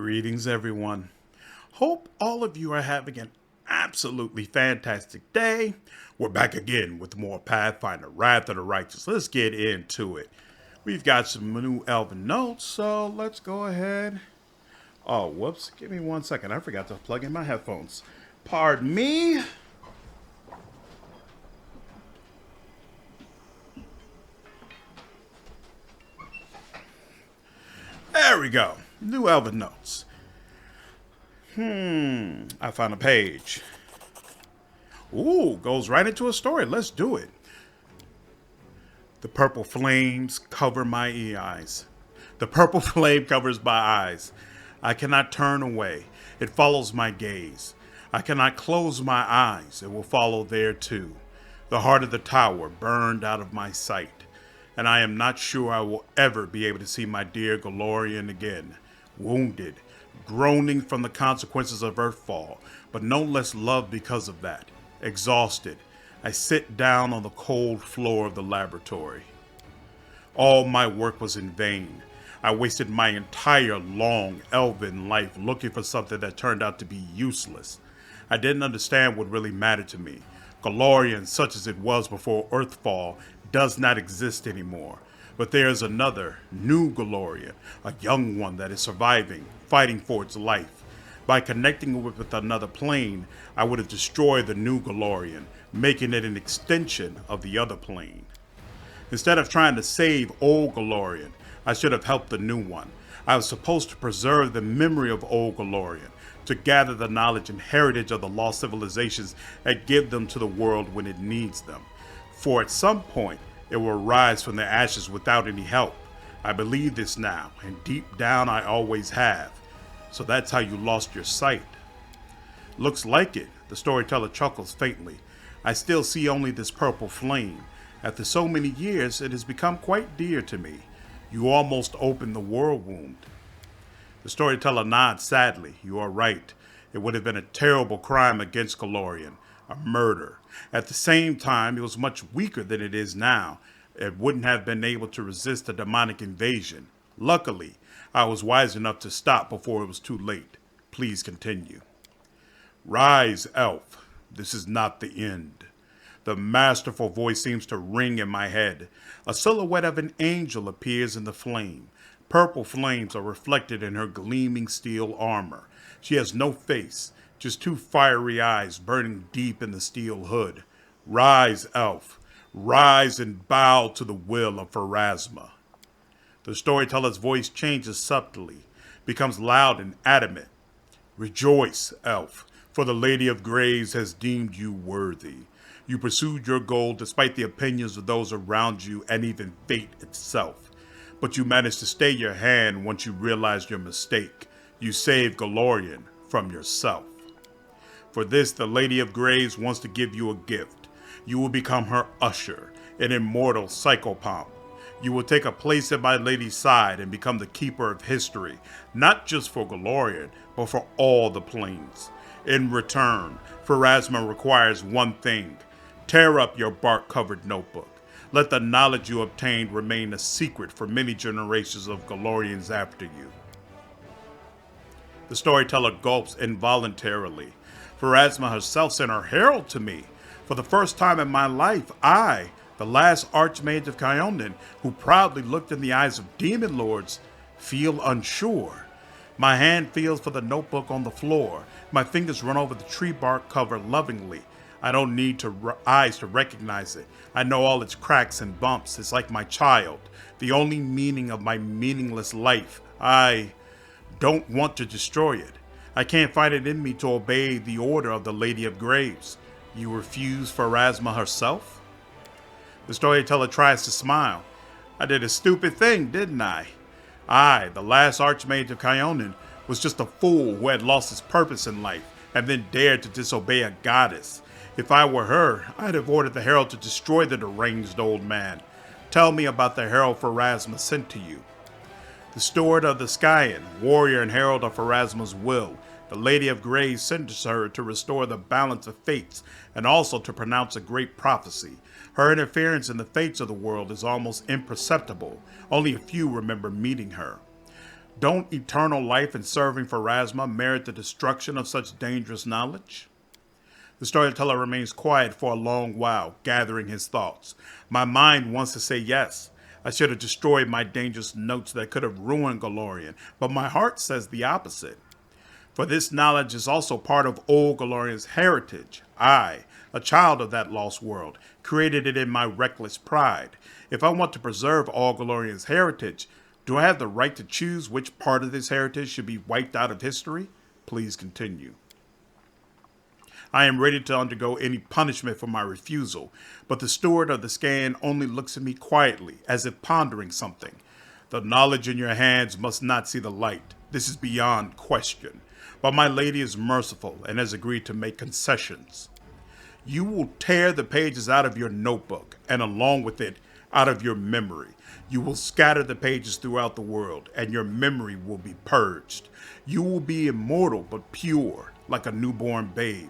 Greetings, everyone. Hope all of you are having an absolutely fantastic day. We're back again with more Pathfinder, Wrath of the Righteous. Let's get into it. We've got some new Elven notes, so let's go ahead. Oh, whoops. Give me 1 second. I forgot to plug in my headphones. Pardon me. There we go. New Elven notes. I found a page. Ooh, goes right into a story. Let's do it. The purple flames cover my eyes. The purple flame covers my eyes. I cannot turn away. It follows my gaze. I cannot close my eyes. It will follow there too. The heart of the tower burned out of my sight, and I am not sure I will ever be able to see my dear Golarion again. Wounded, groaning from the consequences of Earthfall, but no less loved because of that. Exhausted, I sit down on the cold floor of the laboratory. All my work was in vain. I wasted my entire long elven life looking for something that turned out to be useless. I didn't understand what really mattered to me. Golarion, such as it was before Earthfall, does not exist anymore. But there is another, new Golarion, a young one that is surviving, fighting for its life. By connecting with another plane, I would have destroyed the new Golarion, making it an extension of the other plane. Instead of trying to save old Golarion, I should have helped the new one. I was supposed to preserve the memory of old Golarion, to gather the knowledge and heritage of the lost civilizations and give them to the world when it needs them. For at some point, it will rise from the ashes without any help. I believe this now, and deep down I always have. So that's how you lost your sight. Looks like it, the storyteller chuckles faintly. I still see only this purple flame. After so many years, it has become quite dear to me. You almost opened the Worldwound. The storyteller nods sadly. You are right. It would have been a terrible crime against Golarion. A murder. At the same time, it was much weaker than it is now. It wouldn't have been able to resist a demonic invasion. Luckily, I was wise enough to stop before it was too late. Please continue. Rise, elf. This is not the end. The masterful voice seems to ring in my head. A silhouette of an angel appears in the flame. Purple flames are reflected in her gleaming steel armor. She has no face, just two fiery eyes burning deep in the steel hood. Rise, elf. Rise and bow to the will of Pharasma. The storyteller's voice changes subtly, becomes loud and adamant. Rejoice, elf, for the Lady of Graves has deemed you worthy. You pursued your goal despite the opinions of those around you and even fate itself. But you managed to stay your hand once you realized your mistake. You saved Golarion from yourself. For this, the Lady of Graves wants to give you a gift. You will become her usher, an immortal psychopomp. You will take a place at my lady's side and become the keeper of history, not just for Golarion, but for all the planes. In return, Pharasma requires one thing. Tear up your bark-covered notebook. Let the knowledge you obtained remain a secret for many generations of Golarions after you. The storyteller gulps involuntarily. Pharasma herself sent her herald to me. For the first time in my life, I, the last Archmage of Kyonin, who proudly looked in the eyes of Demon Lords, feel unsure. My hand feels for the notebook on the floor. My fingers run over the tree bark cover lovingly. I don't need eyes to recognize it. I know all its cracks and bumps. It's like my child, the only meaning of my meaningless life. I don't want to destroy it. I can't find it in me to obey the order of the Lady of Graves. You refuse Pharasma herself? The storyteller tries to smile. I did a stupid thing, didn't I? I, the last Archmage of Kyonin, was just a fool who had lost his purpose in life and then dared to disobey a goddess. If I were her, I'd have ordered the herald to destroy the deranged old man. Tell me about the herald Pharasma sent to you. The steward of the Skyan, warrior and herald of Pharasma's will, the Lady of Graves sent her to restore the balance of fates and also to pronounce a great prophecy. Her interference in the fates of the world is almost imperceptible. Only a few remember meeting her. Don't eternal life and serving Pharasma merit the destruction of such dangerous knowledge? The storyteller remains quiet for a long while, gathering his thoughts. My mind wants to say yes. I should have destroyed my dangerous notes that could have ruined Golarion, but my heart says the opposite. For this knowledge is also part of old Golorion's heritage. I, a child of that lost world, created it in my reckless pride. If I want to preserve all Golorion's heritage, do I have the right to choose which part of this heritage should be wiped out of history? Please continue. I am ready to undergo any punishment for my refusal, but the steward of the scan only looks at me quietly, as if pondering something. The knowledge in your hands must not see the light. This is beyond question. But my lady is merciful and has agreed to make concessions. You will tear the pages out of your notebook, and along with it, out of your memory. You will scatter the pages throughout the world, and your memory will be purged. You will be immortal but pure, like a newborn babe.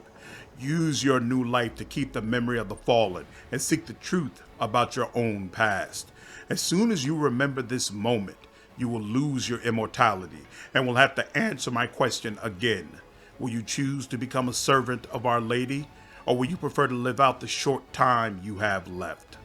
Use your new life to keep the memory of the fallen and seek the truth about your own past. As soon as you remember this moment, you will lose your immortality and will have to answer my question again. Will you choose to become a servant of Our Lady, or will you prefer to live out the short time you have left?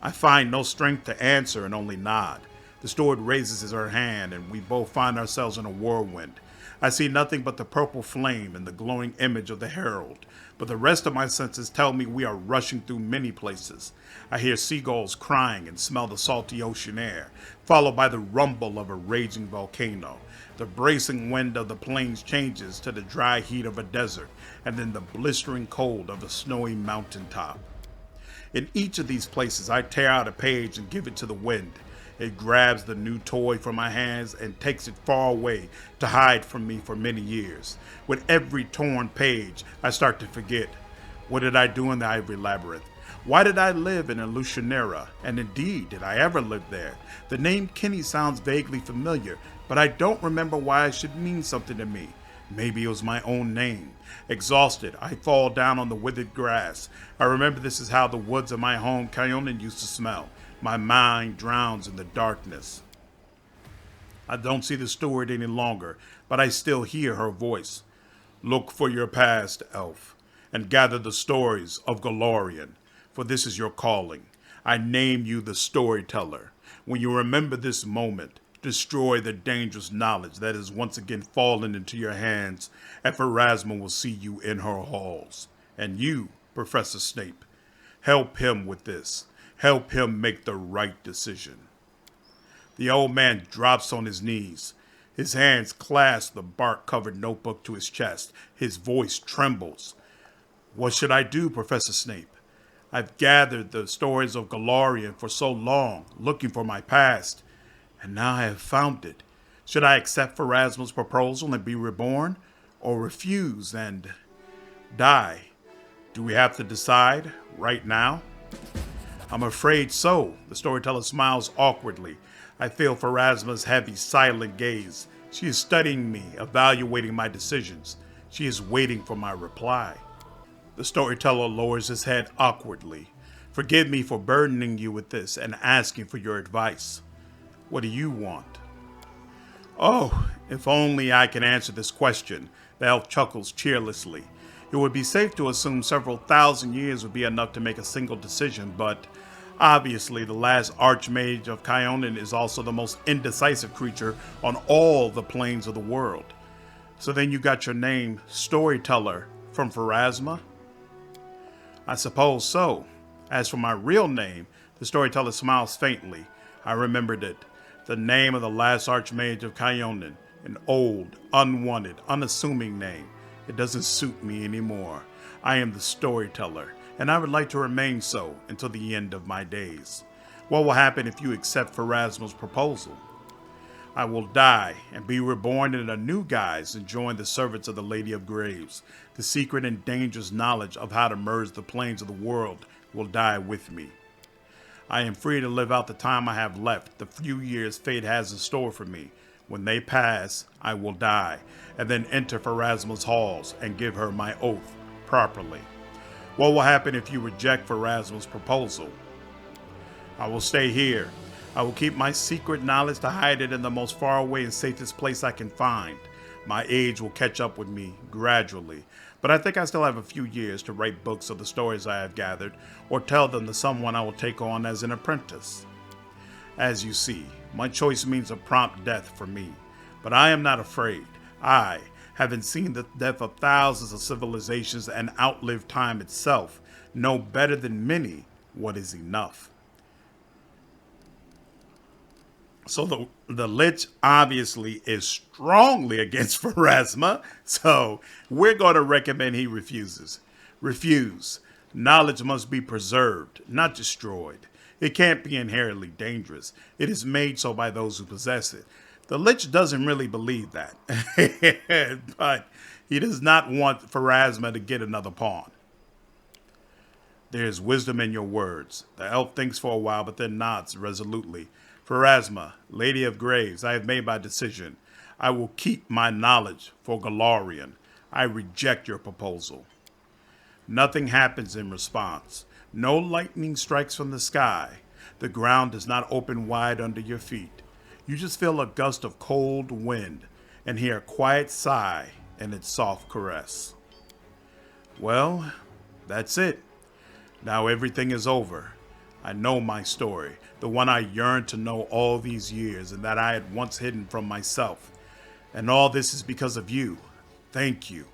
I find no strength to answer and only nod. The steward raises her hand and we both find ourselves in a whirlwind. I see nothing but the purple flame and the glowing image of the herald, but the rest of my senses tell me we are rushing through many places. I hear seagulls crying and smell the salty ocean air, followed by the rumble of a raging volcano. The bracing wind of the plains changes to the dry heat of a desert, and then the blistering cold of a snowy mountaintop. In each of these places, I tear out a page and give it to the wind. It grabs the new toy from my hands and takes it far away to hide from me for many years. With every torn page, I start to forget. What did I do in the Ivory Labyrinth? Why did I live in Illusionera? And indeed, did I ever live there? The name Kenny sounds vaguely familiar, but I don't remember why it should mean something to me. Maybe it was my own name. Exhausted, I fall down on the withered grass. I remember this is how the woods of my home, Kyonin, used to smell. My mind drowns in the darkness. I don't see the steward any longer, but I still hear her voice. Look for your past, elf, and gather the stories of Golarion, for this is your calling. I name you the Storyteller. When you remember this moment, destroy the dangerous knowledge that has once again fallen into your hands, and Pharasma will see you in her halls. And you, Professor Snape, help him with this. Help him make the right decision. The old man drops on his knees. His hands clasp the bark-covered notebook to his chest. His voice trembles. What should I do, Professor Snape? I've gathered the stories of Golarion for so long, looking for my past, and now I have found it. Should I accept Pharasma's proposal and be reborn, or refuse and die? Do we have to decide right now? I'm afraid so. The storyteller smiles awkwardly. I feel Pharasma's heavy, silent gaze. She is studying me, evaluating my decisions. She is waiting for my reply. The storyteller lowers his head awkwardly. Forgive me for burdening you with this and asking for your advice. What do you want? Oh, if only I can answer this question. The elf chuckles cheerlessly. It would be safe to assume several thousand years would be enough to make a single decision, but obviously the last Archmage of Kyonin is also the most indecisive creature on all the planes of the world. So then you got your name, Storyteller, from Pharasma? I suppose so. As for my real name, the storyteller smiles faintly. I remembered it. The name of the last Archmage of Kyonin. An old, unwanted, unassuming name. It doesn't suit me anymore. I am the Storyteller, and I would like to remain so until the end of my days. What will happen if you accept Pharasma's proposal? I will die and be reborn in a new guise and join the servants of the Lady of Graves. The secret and dangerous knowledge of how to merge the planes of the world will die with me. I am free to live out the time I have left, the few years fate has in store for me. When they pass, I will die, and then enter Pharasma's halls and give her my oath properly. What will happen if you reject Pharasma's proposal? I will stay here. I will keep my secret knowledge to hide it in the most faraway and safest place I can find. My age will catch up with me gradually, but I think I still have a few years to write books of the stories I have gathered, or tell them to someone I will take on as an apprentice. As you see, my choice means a prompt death for me, but I am not afraid. I, having seen the death of thousands of civilizations and outlived time itself, know better than many what is enough. So the Lich obviously is strongly against Pharasma, so we're going to recommend he refuses. Refuse. Knowledge must be preserved, not destroyed. It can't be inherently dangerous. It is made so by those who possess it. The Lich doesn't really believe that, but he does not want Pharasma to get another pawn. There is wisdom in your words. The elf thinks for a while, but then nods resolutely. Pharasma, Lady of Graves, I have made my decision. I will keep my knowledge for Golarion. I reject your proposal. Nothing happens in response. No lightning strikes from the sky. The ground does not open wide under your feet. You just feel a gust of cold wind and hear a quiet sigh and its soft caress. Well, that's it. Now everything is over. I know my story, the one I yearned to know all these years and that I had once hidden from myself. And all this is because of you. Thank you.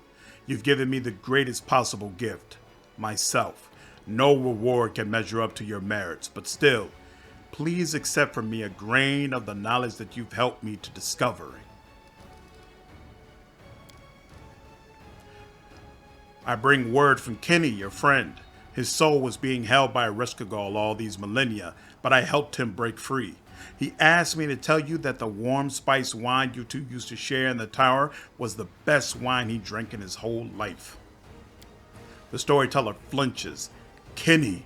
You've given me the greatest possible gift, myself. No reward can measure up to your merits, but still, please accept from me a grain of the knowledge that you've helped me to discover. I bring word from Kenny, your friend. His soul was being held by a Rescagol all these millennia, but I helped him break free. He asked me to tell you that the warm spiced wine you two used to share in the tower was the best wine he drank in his whole life. The storyteller flinches. Kenny,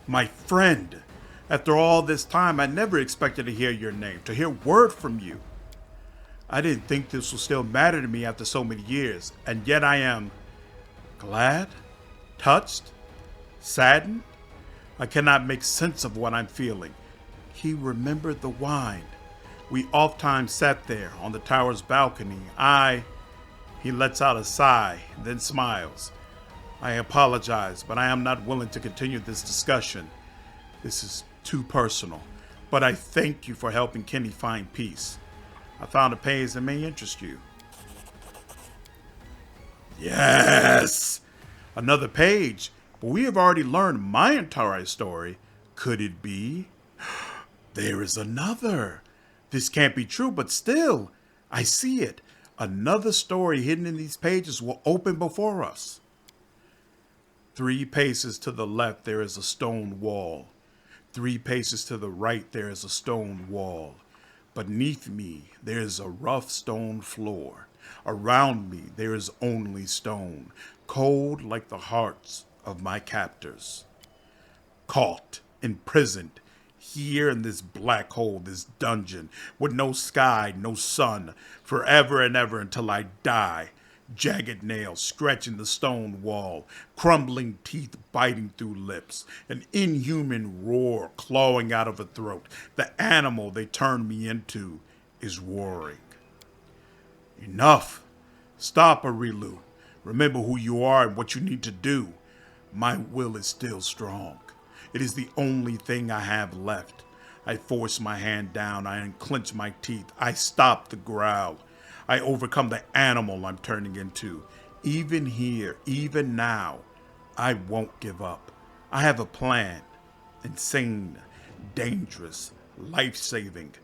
my friend. After all this time, I never expected to hear your name, to hear word from you. I didn't think this would still matter to me after so many years, and yet I am glad, touched, saddened. I cannot make sense of what I'm feeling. He remembered the wine. We oftentimes sat there on the tower's balcony. He lets out a sigh, then smiles. I apologize, but I am not willing to continue this discussion. This is too personal, but I thank you for helping Kenny find peace. I found a page that may interest you. Yes! Another page, but we have already learned my entire story. Could it be? There is another. This can't be true, but still, I see it. Another story hidden in these pages will open before us. 3 paces to the left, there is a stone wall. 3 paces to the right, there is a stone wall. Beneath me, there is a rough stone floor. Around me, there is only stone, cold like the hearts of my captors. Caught, imprisoned, here in this black hole, this dungeon, with no sky, no sun, forever and ever until I die. Jagged nails scratching the stone wall, crumbling teeth biting through lips, an inhuman roar clawing out of a throat. The animal they turned me into is roaring. Enough. Stop, Areelu. Remember who you are and what you need to do. My will is still strong. It is the only thing I have left. I force my hand down. I unclench my teeth. I stop the growl. I overcome the animal I'm turning into. Even here, even now, I won't give up. I have a plan. Insane, dangerous, life-saving.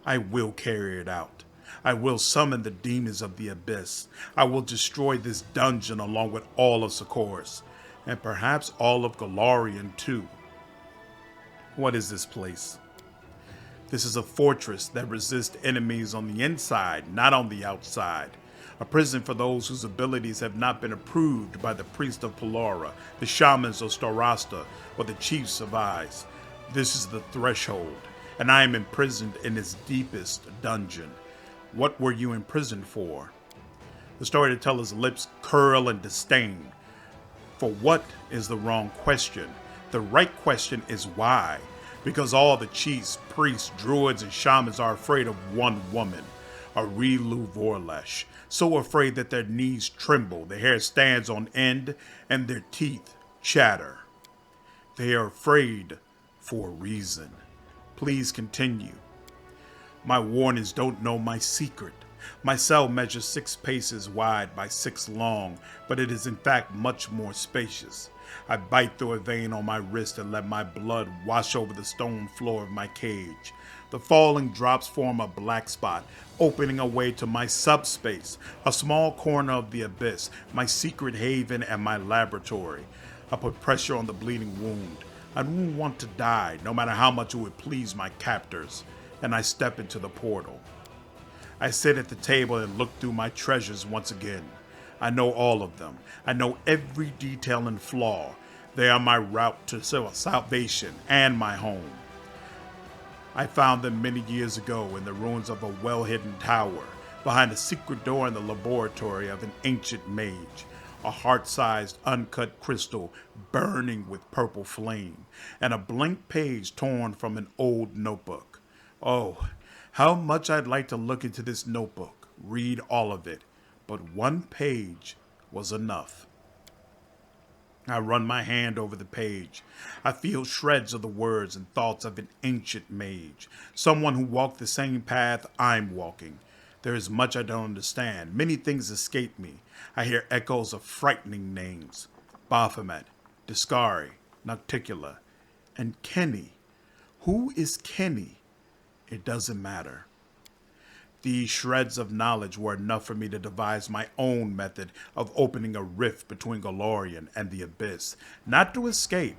I will carry it out. I will summon the demons of the abyss. I will destroy this dungeon along with all of Sarkoris, and perhaps all of Golarion too. What is this place? This is a fortress that resists enemies on the inside, not on the outside. A prison for those whose abilities have not been approved by the priest of Pelora, the shamans of Starasta, or the chiefs of Eyes. This is the threshold, and I am imprisoned in its deepest dungeon. What were you imprisoned for? The storyteller's lips curl in disdain. For what is the wrong question? The right question is why. Because all the chiefs, priests, druids, and shamans are afraid of one woman, Areelu Vorlesh. So afraid that their knees tremble, their hair stands on end, and their teeth chatter. They are afraid for a reason. Please continue. My warnings don't know my secret. My cell measures 6 paces wide by 6 long, but it is in fact much more spacious. I bite through a vein on my wrist and let my blood wash over the stone floor of my cage. The falling drops form a black spot, opening a way to my subspace, a small corner of the abyss, my secret haven and my laboratory. I put pressure on the bleeding wound. I don't want to die, no matter how much it would please my captors, and I step into the portal. I sit at the table and look through my treasures once again. I know all of them. I know every detail and flaw. They are my route to salvation and my home. I found them many years ago in the ruins of a well-hidden tower, behind a secret door in the laboratory of an ancient mage, a heart-sized uncut crystal burning with purple flame, and a blank page torn from an old notebook. Oh, how much I'd like to look into this notebook, read all of it, but one page was enough. I run my hand over the page. I feel shreds of the words and thoughts of an ancient mage, someone who walked the same path I'm walking. There is much I don't understand. Many things escape me. I hear echoes of frightening names. Baphomet, Deskari, Nocticula, and Kenny. Who is Kenny? It doesn't matter. These shreds of knowledge were enough for me to devise my own method of opening a rift between Golarion and the Abyss. Not to escape.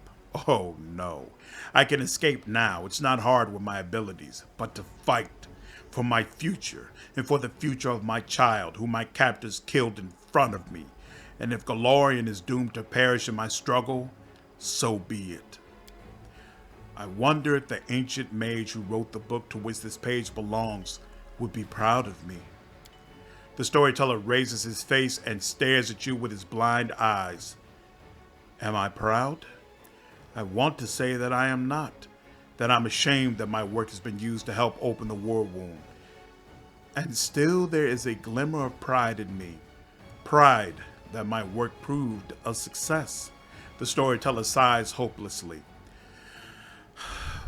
Oh, no. I can escape now. It's not hard with my abilities. But to fight. For my future. And for the future of my child, whom my captors killed in front of me. And if Golarion is doomed to perish in my struggle, so be it. I wonder if the ancient mage who wrote the book to which this page belongs would be proud of me. The storyteller raises his face and stares at you with his blind eyes. Am I proud? I want to say that I am not, that I'm ashamed that my work has been used to help open the Worldwound. And still there is a glimmer of pride in me, pride that my work proved a success. The storyteller sighs hopelessly.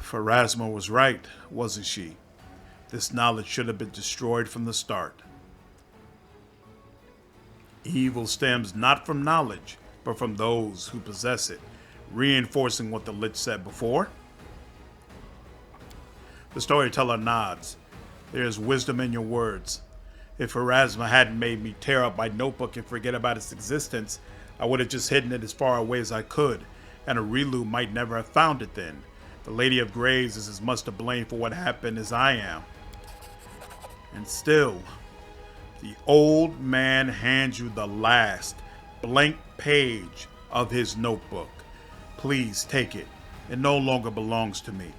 Pharasma was right, wasn't she? This knowledge should have been destroyed from the start. Evil stems not from knowledge, but from those who possess it, reinforcing what the Lich said before. The storyteller nods. There is wisdom in your words. If Pharasma hadn't made me tear up my notebook and forget about its existence, I would have just hidden it as far away as I could, and Areelu might never have found it then. The Lady of Graves is as much to blame for what happened as I am. And still, the old man hands you the last blank page of his notebook. Please take it. It no longer belongs to me.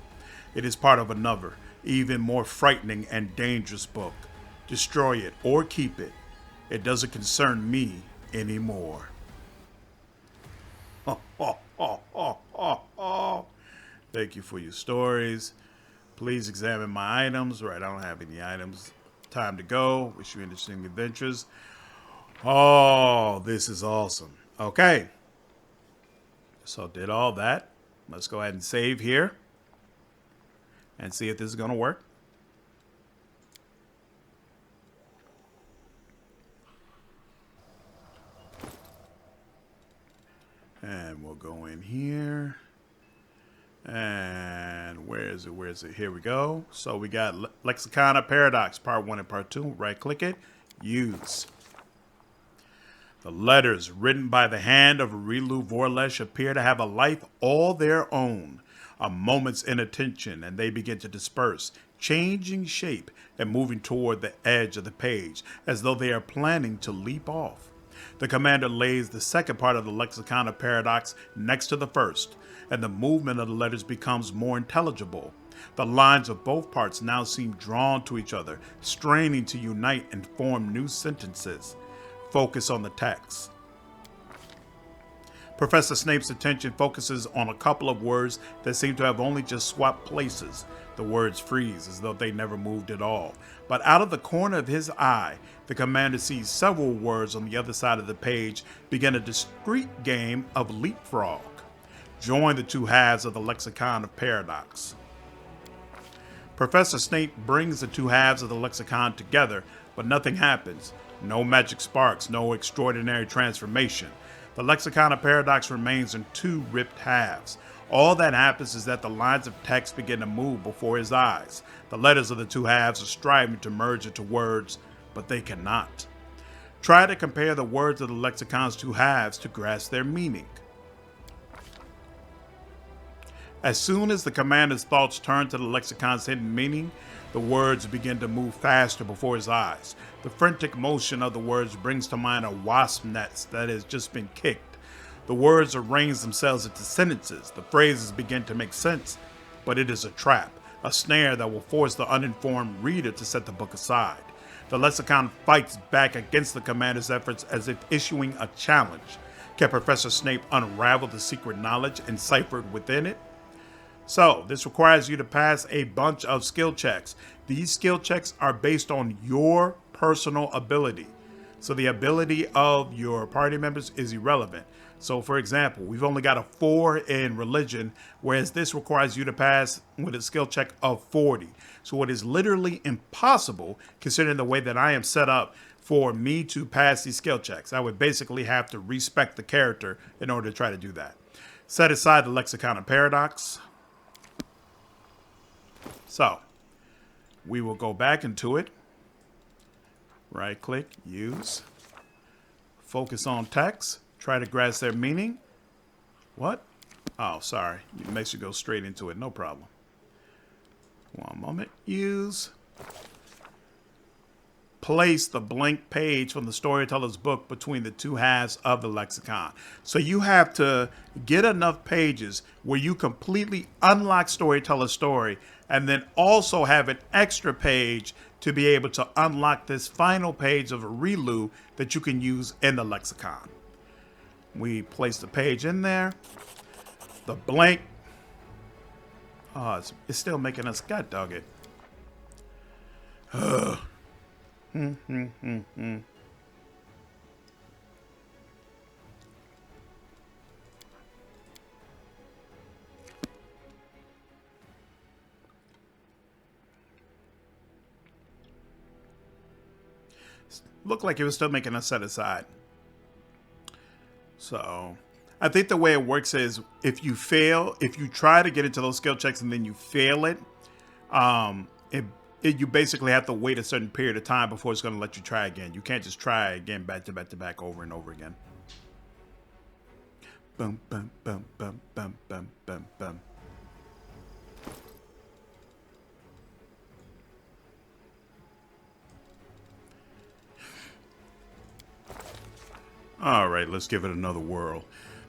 It is part of another, even more frightening and dangerous book. Destroy it or keep it. It doesn't concern me anymore. Thank you for your stories. Please examine my items. Right, I don't have any items. Time to go. Wish you interesting adventures. Oh, this is awesome. Okay. So did all that. Let's go ahead and save here. And see if this is going to work. And we'll go in here. And where is it? Where is it? Here we go. So we got Lexicon of Paradox, Part 1 and Part 2. Right-click it. Use. The letters written by the hand of Areelu Vorlesh appear to have a life all their own. A moment's inattention, and they begin to disperse, changing shape and moving toward the edge of the page, as though they are planning to leap off. The commander lays the second part of the Lexicon of Paradox next to the first, and the movement of the letters becomes more intelligible. The lines of both parts now seem drawn to each other, straining to unite and form new sentences. Focus on the text. Professor Snape's attention focuses on a couple of words that seem to have only just swapped places. The words freeze, as though they never moved at all. But out of the corner of his eye, the commander sees several words on the other side of the page begin a discrete game of leapfrog. Join the two halves of the Lexicon of Paradox. Professor Snape brings the two halves of the lexicon together, but nothing happens. No magic sparks, no extraordinary transformation. The Lexicon of Paradox remains in two ripped halves. All that happens is that the lines of text begin to move before his eyes. The letters of the two halves are striving to merge into words, but they cannot. Try to compare the words of the lexicon's two halves to grasp their meaning. As soon as the commander's thoughts turn to the lexicon's hidden meaning, the words begin to move faster before his eyes. The frantic motion of the words brings to mind a wasp nest that has just been kicked. The words arrange themselves into sentences. The phrases begin to make sense, but it is a trap, a snare that will force the uninformed reader to set the book aside. The lexicon fights back against the commander's efforts as if issuing a challenge. Can Professor Snape unravel the secret knowledge enciphered within it? So, this requires you to pass a bunch of skill checks. These skill checks are based on your personal ability. So the ability of your party members is irrelevant. So for example, we've only got a 4 in religion, whereas this requires you to pass with a skill check of 40. So it is literally impossible, considering the way that I am set up, for me to pass these skill checks. I would basically have to respec the character in order to try to do that. Set aside the Lexicon of Paradox. So, we will go back into it. Right click, use. Focus on text. Try to grasp their meaning. What? Oh, sorry. It makes you go straight into it. No problem. One moment. Use. Place the blank page from the storyteller's book between the two halves of the lexicon. So you have to get enough pages where you completely unlock storyteller's story, and then also have an extra page to be able to unlock this final page of Areelu that you can use in the lexicon. We place the page in there. The blank. Oh, it's still making us gut dog it. Looked like it was still making us set aside. So I think the way it works is if you try to get into those skill checks and then you fail it, you basically have to wait a certain period of time before it's going to let you try again. You can't just try again back to back to back over and over again. Bum, bum, bum, bum, bum, bum, bum, bum. All right, let's give it another whirl.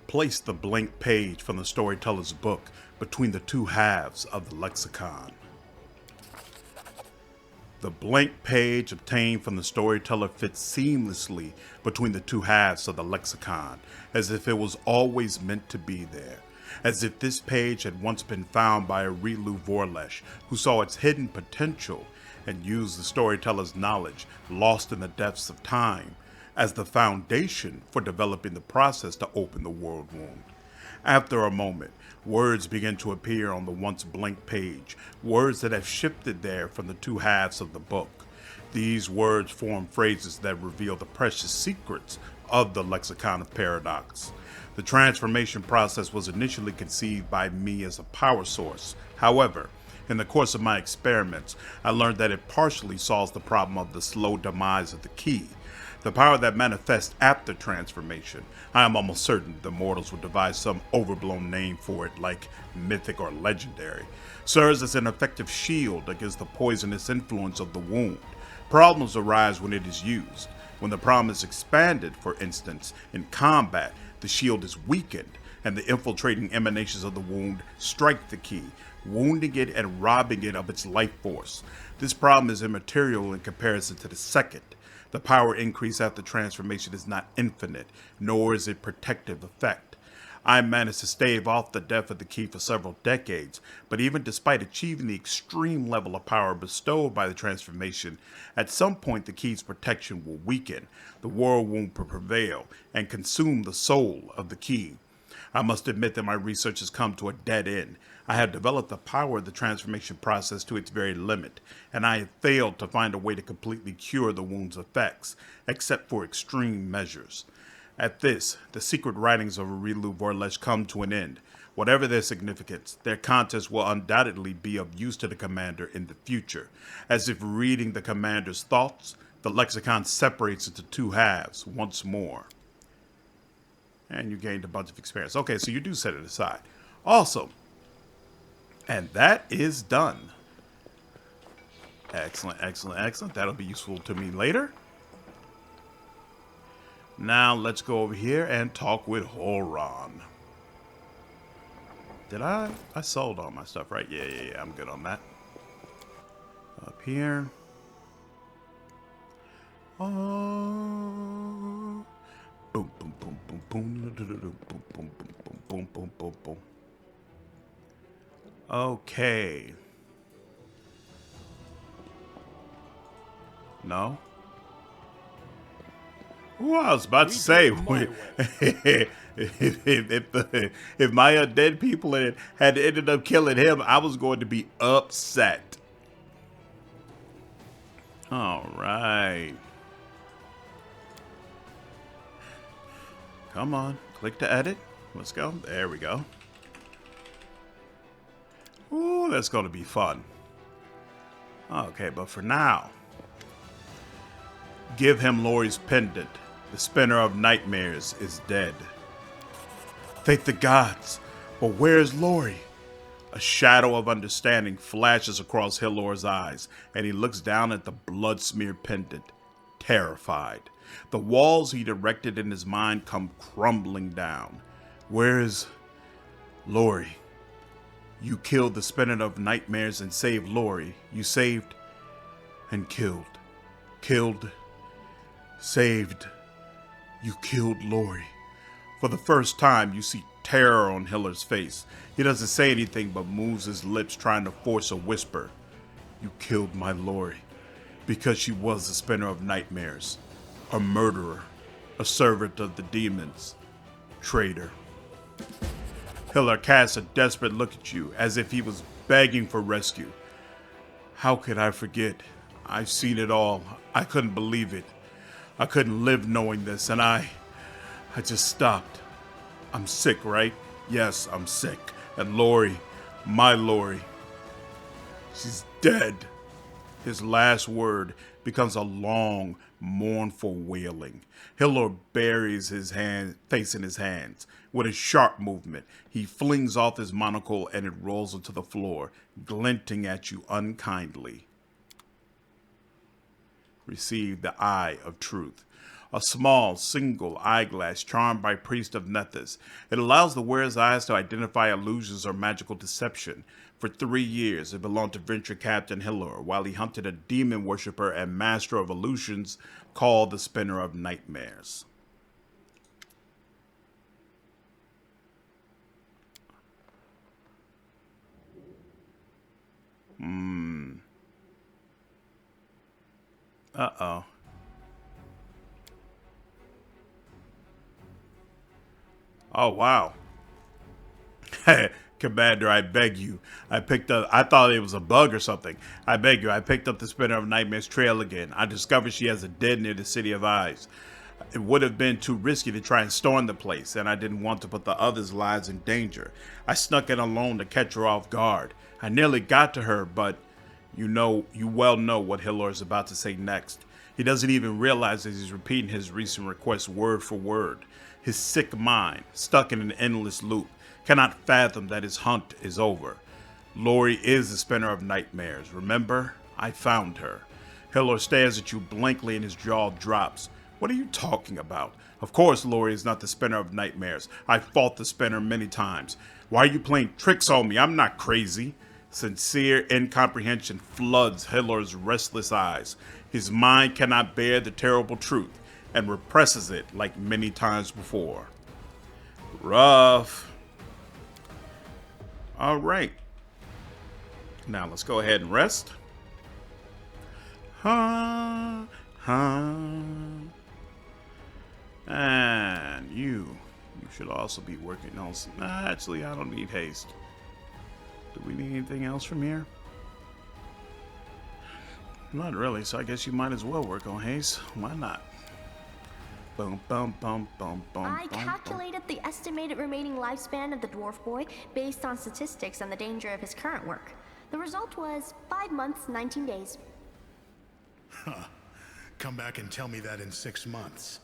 Place the blank page from the storyteller's book between the two halves of the lexicon. The blank page obtained from the storyteller fits seamlessly between the two halves of the lexicon, as if it was always meant to be there. As if this page had once been found by Areelu Vorlesh, who saw its hidden potential and used the storyteller's knowledge, lost in the depths of time, as the foundation for developing the process to open the Worldwound. After a moment, words begin to appear on the once blank page, words that have shifted there from the two halves of the book. These words form phrases that reveal the precious secrets of the Lexicon of Paradox. The transformation process was initially conceived by me as a power source. However, in the course of my experiments, I learned that it partially solves the problem of the slow demise of the key. The power that manifests after transformation. I am almost certain the mortals will devise some overblown name for it, like mythic or legendary. Serves as an effective shield against the poisonous influence of the wound. Problems arise when it is used. When the problem is expanded, for instance, in combat, the shield is weakened, and the infiltrating emanations of the wound strike the key, wounding it and robbing it of its life force. This problem is immaterial in comparison to the second. The power increase after transformation is not infinite, nor is it protective effect. I managed to stave off the death of the key for several decades, but even despite achieving the extreme level of power bestowed by the transformation, at some point the key's protection will weaken, the Worldwound will prevail, and consume the soul of the key. I must admit that my research has come to a dead end. I have developed the power of the transformation process to its very limit, and I have failed to find a way to completely cure the wound's effects, except for extreme measures. At this, the secret writings of Areelu Vorlesh come to an end. Whatever their significance, their contents will undoubtedly be of use to the commander in the future. As if reading the commander's thoughts, the lexicon separates into two halves once more. And you gained a bunch of experience. Okay, so you do set it aside. Awesome. And that is done. Excellent, excellent, excellent. That'll be useful to me later. Now let's go over here and talk with Horon. Did I sold all my stuff, right? Yeah, I'm good on that. Up here. Oh. Boom, boom, boom, boom, boom, boom, boom, boom, boom, boom, boom, boom. Okay. No? Ooh, I was about to say, if my undead people had ended up killing him, I was going to be upset. All right. Come on, click to edit. Let's go. There we go. Ooh, that's going to be fun. Okay, but for now, give him Lori's pendant. The spinner of nightmares is dead. Thank the gods, but where is Lori? A shadow of understanding flashes across Hilor's eyes, and he looks down at the blood-smeared pendant, terrified. The walls he'd erected in his mind come crumbling down. Where is Lori? You killed the spinner of nightmares and saved Lori. You saved and killed. Killed, saved. You killed Lori. For the first time, you see terror on Hilor's face. He doesn't say anything but moves his lips, trying to force a whisper. You killed my Lori because she was the spinner of nightmares, a murderer, a servant of the demons, traitor. Hilor casts a desperate look at you, as if he was begging for rescue. How could I forget? I've seen it all. I couldn't believe it. I couldn't live knowing this, and I just stopped. I'm sick, right? Yes, I'm sick. And Lori, my Lori, she's dead. His last word becomes a long, mournful wailing. Hilor buries his face in his hands. With a sharp movement, he flings off his monocle and it rolls onto the floor, glinting at you unkindly. Receive the Eye of Truth. A small, single eyeglass charmed by Priest of Nethys. It allows the wearer's eyes to identify illusions or magical deception. For 3 years, it belonged to Venture Captain Hilor, while he hunted a demon worshipper and master of illusions called the Spinner of Nightmares. Uh-oh. Oh, wow. Commander, I beg you. I thought it was a bug or something. I beg you, I picked up the Spinner of Nightmares trail again. I discovered she has a den near the City of Eyes. It would have been too risky to try and storm the place, and I didn't want to put the others' lives in danger. I snuck in alone to catch her off guard. I nearly got to her, but you well know what Hilor is about to say next. He doesn't even realize that he's repeating his recent request word for word. His sick mind, stuck in an endless loop, cannot fathom that his hunt is over. Lori is the Spinner of Nightmares. Remember? I found her. Hilor stares at you blankly and his jaw drops. What are you talking about? Of course Lori is not the Spinner of Nightmares. I fought the Spinner many times. Why are you playing tricks on me? I'm not crazy. Sincere incomprehension floods Hilor's restless eyes. His mind cannot bear the terrible truth and represses it like many times before. Rough. All right. Now let's go ahead and rest. And you should also be working on some. Actually, I don't need haste. Do we need anything else from here? Not really, so I guess you might as well work on haste. Why not? Boom, boom, boom, boom, boom. I calculated the estimated remaining lifespan of the dwarf boy based on statistics and the danger of his current work. The result was 5 months, 19 days. Huh. Come back and tell me that in 6 months.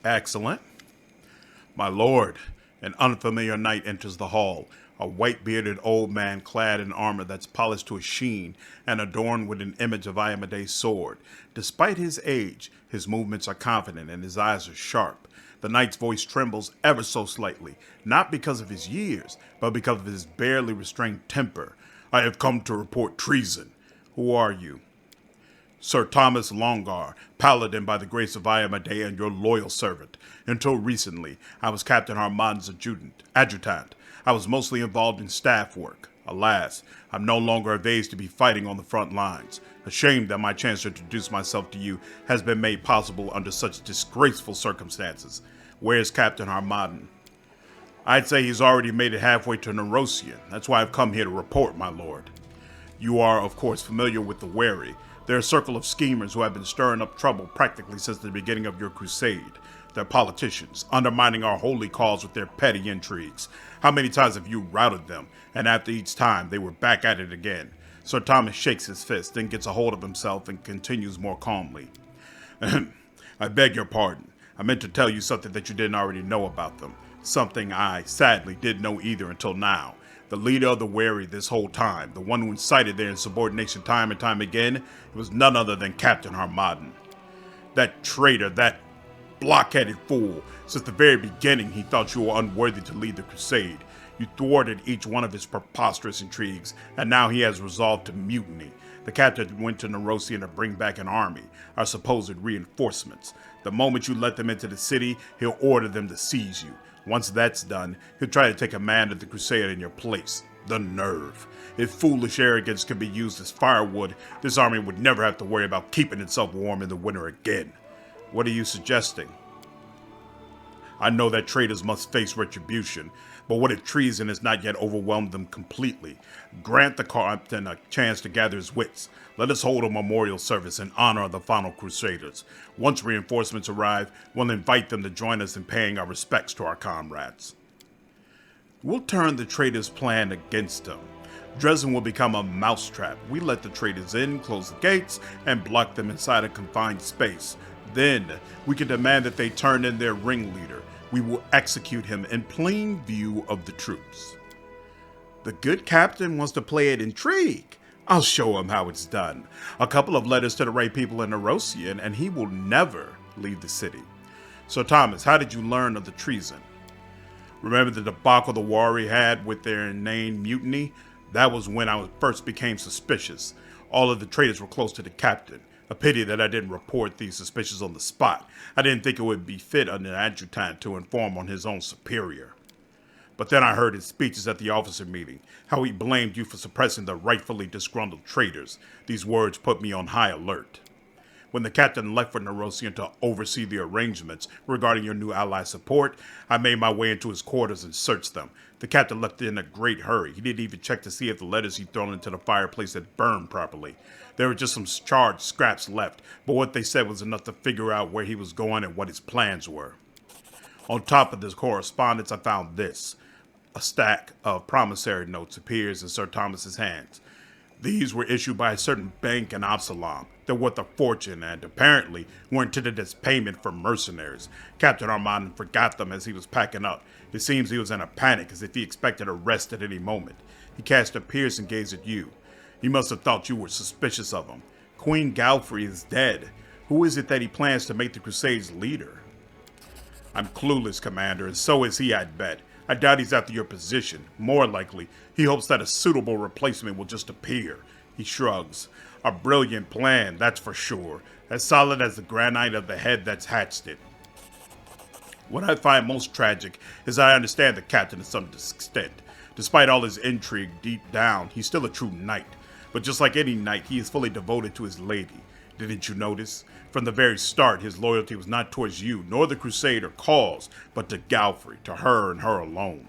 Excellent. My lord, an unfamiliar knight enters the hall. A white-bearded old man clad in armor that's polished to a sheen and adorned with an image of Iomede's sword. Despite his age, his movements are confident and his eyes are sharp. The knight's voice trembles ever so slightly, not because of his years, but because of his barely restrained temper. I have come to report treason. Who are you? Sir Thomas Longar, paladin by the grace of Iamade and your loyal servant. Until recently, I was Captain Harmon's adjutant. I was mostly involved in staff work. Alas, I'm no longer of age to be fighting on the front lines. Ashamed that my chance to introduce myself to you has been made possible under such disgraceful circumstances. Where's Captain Harmon? I'd say he's already made it halfway to Nerosian. That's why I've come here to report, my lord. You are, of course, familiar with the Wary. They're a circle of schemers who have been stirring up trouble practically since the beginning of your crusade. They're politicians, undermining our holy cause with their petty intrigues. How many times have you routed them? And after each time, they were back at it again. Sir Thomas shakes his fist, then gets a hold of himself and continues more calmly. I beg your pardon. I meant to tell you something that you didn't already know about them. Something I, sadly, didn't know either until now. The leader of the Wary this whole time, the one who incited their insubordination time and time again, it was none other than Captain Harmon. That traitor, that blockheaded fool. Since the very beginning, he thought you were unworthy to lead the crusade. You thwarted each one of his preposterous intrigues, and now he has resolved to mutiny. The captain went to Nerosian to bring back an army, our supposed reinforcements. The moment you let them into the city, he'll order them to seize you. Once that's done, he'll try to take command of the crusade in your place. The nerve. If foolish arrogance could be used as firewood, this army would never have to worry about keeping itself warm in the winter again. What are you suggesting? I know that traitors must face retribution, but what if treason has not yet overwhelmed them completely? Grant the captain a chance to gather his wits. Let us hold a memorial service in honor of the final crusaders. Once reinforcements arrive, we'll invite them to join us in paying our respects to our comrades. We'll turn the traitors' plan against them. Dresden will become a mousetrap. We let the traitors in, close the gates, and block them inside a confined space. Then, we can demand that they turn in their ringleader. We will execute him in plain view of the troops. The good captain wants to play at intrigue. I'll show him how it's done. A couple of letters to the right people in Nerosian, and he will never leave the city. So Thomas, how did you learn of the treason? Remember the debacle the Wari had with their inane mutiny? That was when I first became suspicious. All of the traitors were close to the captain. A pity that I didn't report these suspicions on the spot. I didn't think it would be fit on an adjutant to inform on his own superior. But then I heard his speeches at the officer meeting, how he blamed you for suppressing the rightfully disgruntled traitors. These words put me on high alert. When the captain left for Nerosian to oversee the arrangements regarding your new ally support, I made my way into his quarters and searched them. The captain left in a great hurry. He didn't even check to see if the letters he'd thrown into the fireplace had burned properly. There were just some charred scraps left, but what they said was enough to figure out where he was going and what his plans were. On top of this correspondence, I found this. A stack of promissory notes appears in Sir Thomas's hands. These were issued by a certain bank in Absalom. They're worth a fortune and apparently were intended as payment for mercenaries. Captain Armand forgot them as he was packing up. It seems he was in a panic as if he expected arrest at any moment. He cast a piercing gaze at you. He must have thought you were suspicious of him. Queen Galfrey is dead. Who is it that he plans to make the Crusade's leader? I'm clueless, Commander, and so is he, I'd bet. I doubt he's after your position. More likely, he hopes that a suitable replacement will just appear. He shrugs. A brilliant plan, that's for sure. As solid as the granite of the head that's hatched it. What I find most tragic is I understand the captain to some extent. Despite all his intrigue deep down, he's still a true knight. But just like any knight, he is fully devoted to his lady. Didn't you notice? From the very start, his loyalty was not towards you, nor the Crusader cause, but to Galfrey, to her and her alone.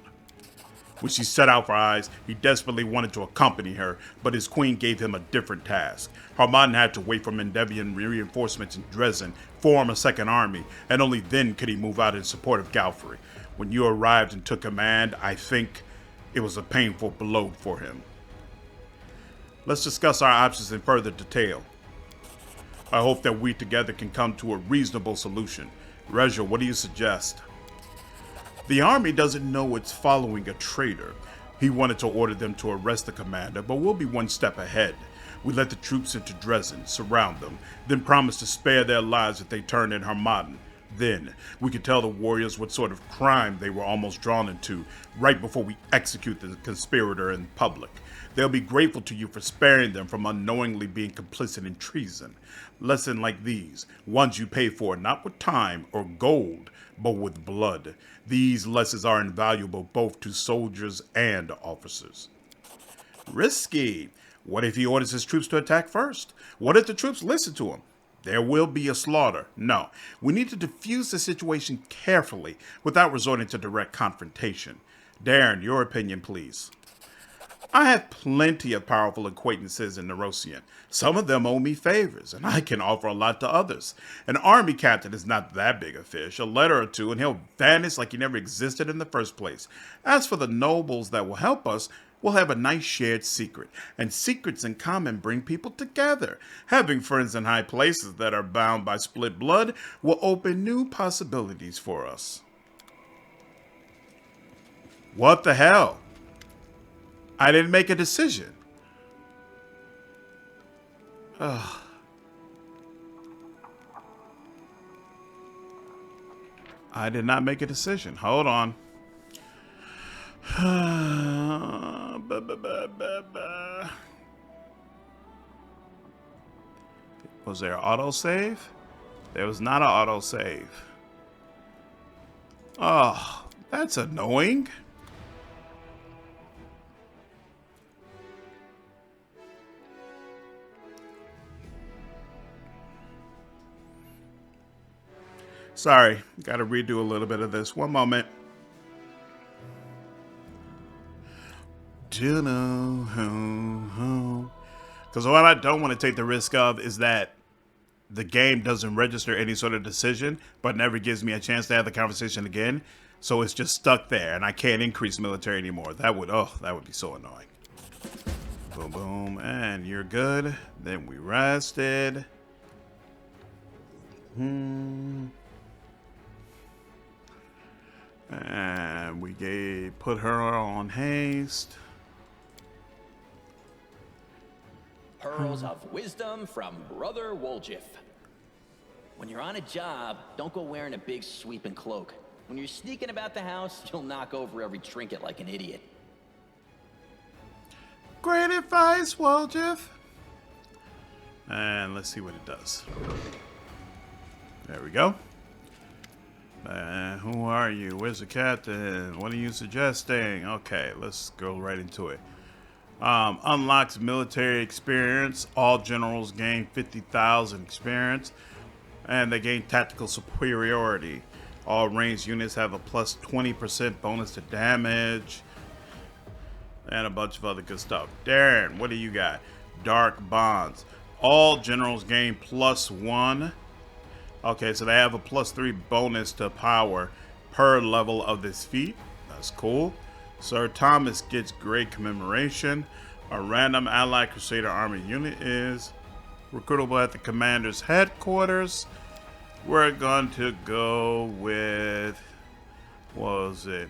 When she set out for eyes, he desperately wanted to accompany her, but his queen gave him a different task. Harmaden had to wait for Mendevian reinforcements in Dresden, form a second army, and only then could he move out in support of Galfrey. When you arrived and took command, I think it was a painful blow for him. Let's discuss our options in further detail. I hope that we together can come to a reasonable solution. Regil, what do you suggest? The army doesn't know it's following a traitor. He wanted to order them to arrest the commander, but we'll be one step ahead. We let the troops into Dresden, surround them, then promise to spare their lives if they turn in Harmaden. Then, we could tell the warriors what sort of crime they were almost drawn into, right before we execute the conspirator in public. They'll be grateful to you for sparing them from unknowingly being complicit in treason. Lessons like these, ones you pay for not with time or gold, but with blood. These lessons are invaluable both to soldiers and officers. Risky. What if he orders his troops to attack first? What if the troops listen to him? There will be a slaughter. No, we need to defuse the situation carefully without resorting to direct confrontation. Daeran, your opinion, please. I have plenty of powerful acquaintances in Nerosian. Some of them owe me favors, and I can offer a lot to others. An army captain is not that big a fish. A letter or two, and he'll vanish like he never existed in the first place. As for the nobles that will help us, we'll have a nice shared secret. And secrets in common bring people together. Having friends in high places that are bound by split blood will open new possibilities for us. What the hell? I didn't make a decision. Ugh. I did not make a decision. Hold on. Was there an autosave? There was not an autosave. Oh, that's annoying. Sorry, gotta redo a little bit of this. One moment. Because what I don't want to take the risk of is that the game doesn't register any sort of decision, but never gives me a chance to have the conversation again. So it's just stuck there, and I can't increase military anymore. That would be so annoying. Boom, boom, and you're good. Then we rested. And we put her on haste. Pearls of wisdom from Brother Woljif. When you're on a job, don't go wearing a big sweeping cloak. When you're sneaking about the house, you'll knock over every trinket like an idiot. Great advice, Woljif. And let's see what it does. There we go. Who are you? Where's the captain? What are you suggesting? Okay, let's go right into it. Unlocks military experience. All generals gain 50,000 experience. And they gain tactical superiority. All ranged units have a plus 20% bonus to damage. And a bunch of other good stuff. Daeran, what do you got? Dark bonds. All generals gain +1. Okay, so they have a +3 bonus to power per level of this feat. That's cool. Sir Thomas gets great commemoration. A random allied Crusader army unit is recruitable at the commander's headquarters. We're going to go with, what was it?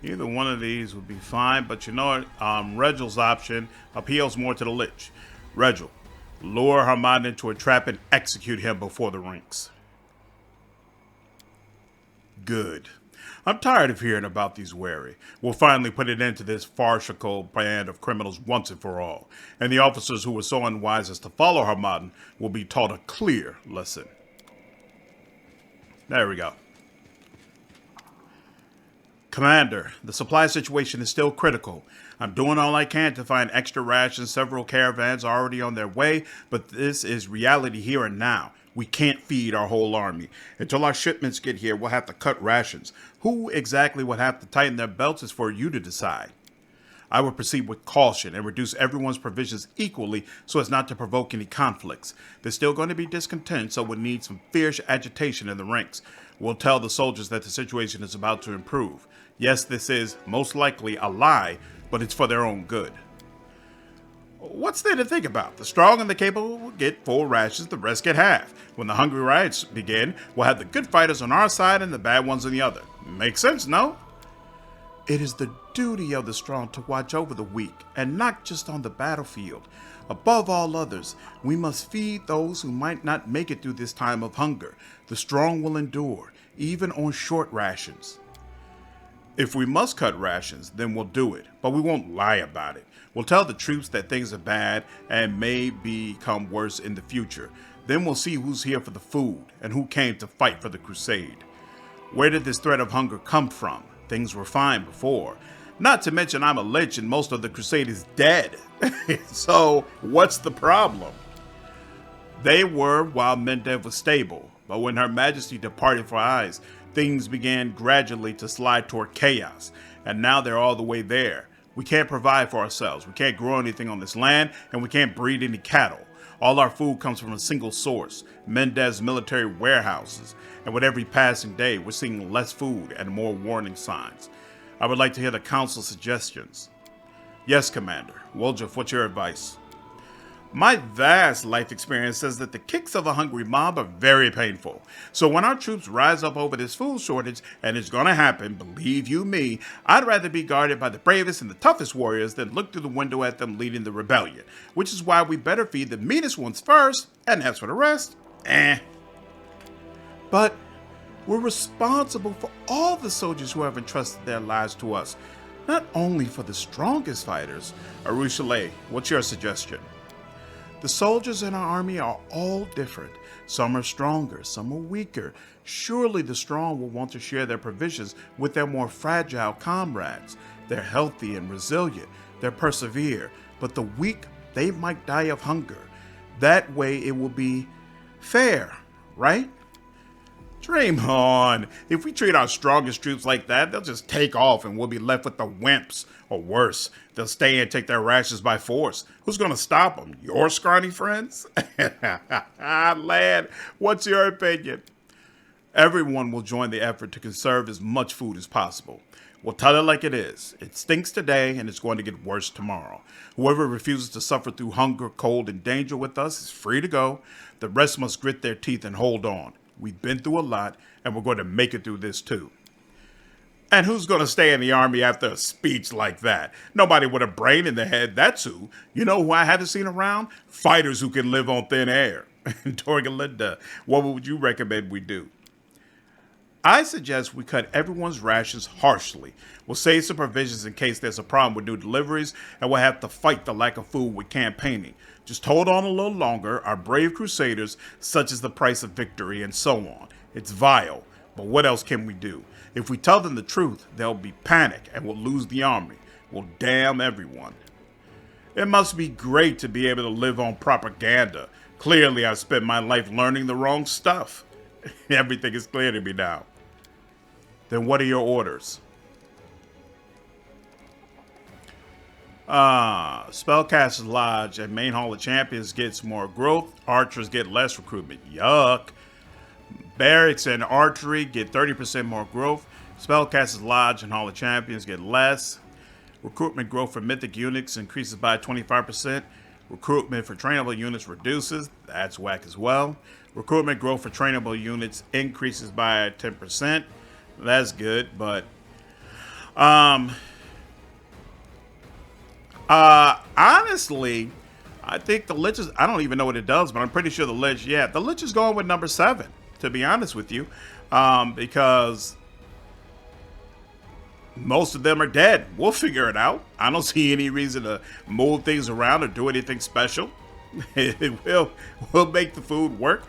Either one of these would be fine, but you know what? Regil's option appeals more to the Lich. Regil, lure Harmaden into a trap and execute him before the ranks. Good. I'm tired of hearing about these wary. We'll finally put an end to this farcical band of criminals once and for all, and the officers who were so unwise as to follow Harmadan will be taught a clear lesson. There we go. Commander, the supply situation is still critical. I'm doing all I can to find extra rations. Several caravans are already on their way, but this is reality here and now. We can't feed our whole army. Until our shipments get here, we'll have to cut rations. Who exactly would have to tighten their belts is for you to decide. I would proceed with caution and reduce everyone's provisions equally so as not to provoke any conflicts. There's still going to be discontent, so we'll need some fierce agitation in the ranks. We'll tell the soldiers that the situation is about to improve. Yes, this is most likely a lie, but it's for their own good. What's there to think about? The strong and the capable will get full rations, the rest get half. When the hungry riots begin, we'll have the good fighters on our side and the bad ones on the other. Makes sense, no? It is the duty of the strong to watch over the weak, and not just on the battlefield. Above all others, we must feed those who might not make it through this time of hunger. The strong will endure, even on short rations. If we must cut rations, then we'll do it, but we won't lie about it. We'll tell the troops that things are bad and may become worse in the future. Then we'll see who's here for the food and who came to fight for the crusade. Where did this threat of hunger come from? Things were fine before. Not to mention I'm a Lich and most of the crusade is dead. So what's the problem? They were while Mendev was stable, but when Her Majesty departed for eyes, things began gradually to slide toward chaos, and now they're all the way there. We can't provide for ourselves, we can't grow anything on this land, and we can't breed any cattle. All our food comes from a single source, Mendev's military warehouses, and with every passing day, we're seeing less food and more warning signs. I would like to hear the Council's suggestions. Yes, Commander. Woljif, what's your advice? My vast life experience says that the kicks of a hungry mob are very painful. So when our troops rise up over this food shortage, and it's gonna happen, believe you me, I'd rather be guarded by the bravest and the toughest warriors than look through the window at them leading the rebellion. Which is why we better feed the meanest ones first, and as for the rest, But we're responsible for all the soldiers who have entrusted their lives to us, not only for the strongest fighters. Areelu, what's your suggestion? The soldiers in our army are all different. Some are stronger, some are weaker. Surely the strong will want to share their provisions with their more fragile comrades. They're healthy and resilient. They persevere. But the weak, they might die of hunger. That way it will be fair, right? Dream on. If we treat our strongest troops like that, they'll just take off and we'll be left with the wimps. Or worse, they'll stay and take their rations by force. Who's going to stop them? Your scrawny friends? Lad, what's your opinion? Everyone will join the effort to conserve as much food as possible. We'll tell it like it is. It stinks today and it's going to get worse tomorrow. Whoever refuses to suffer through hunger, cold, and danger with us is free to go. The rest must grit their teeth and hold on. We've been through a lot, and we're going to make it through this too. And who's going to stay in the army after a speech like that? Nobody with a brain in the head, that's who. You know who I haven't seen around? Fighters who can live on thin air. Torgalinda, what would you recommend we do? I suggest we cut everyone's rations harshly. We'll save some provisions in case there's a problem with new deliveries, and we'll have to fight the lack of food with campaigning. Just hold on a little longer, our brave crusaders, such as the price of victory and so on. It's vile, but what else can we do? If we tell them the truth, there'll be panic and we'll lose the army. We'll damn everyone. It must be great to be able to live on propaganda. Clearly, I've spent my life learning the wrong stuff. Everything is clear to me now. Then what are your orders? Spellcasters Lodge and Main Hall of Champions gets more growth. Archers get less recruitment. Yuck. Barracks and Archery get 30% more growth. Spellcasters Lodge and Hall of Champions get less. Recruitment growth for Mythic units increases by 25%. Recruitment for trainable units reduces. That's whack as well. Recruitment growth for trainable units increases by 10%. That's good, but honestly, I think the Lich is, I don't even know what it does, but I'm pretty sure the Lich, the Lich is going with number 7, to be honest with you, because Most of them are dead. We'll figure it out. I don't see any reason to move things around or do anything special. We'll make the food work.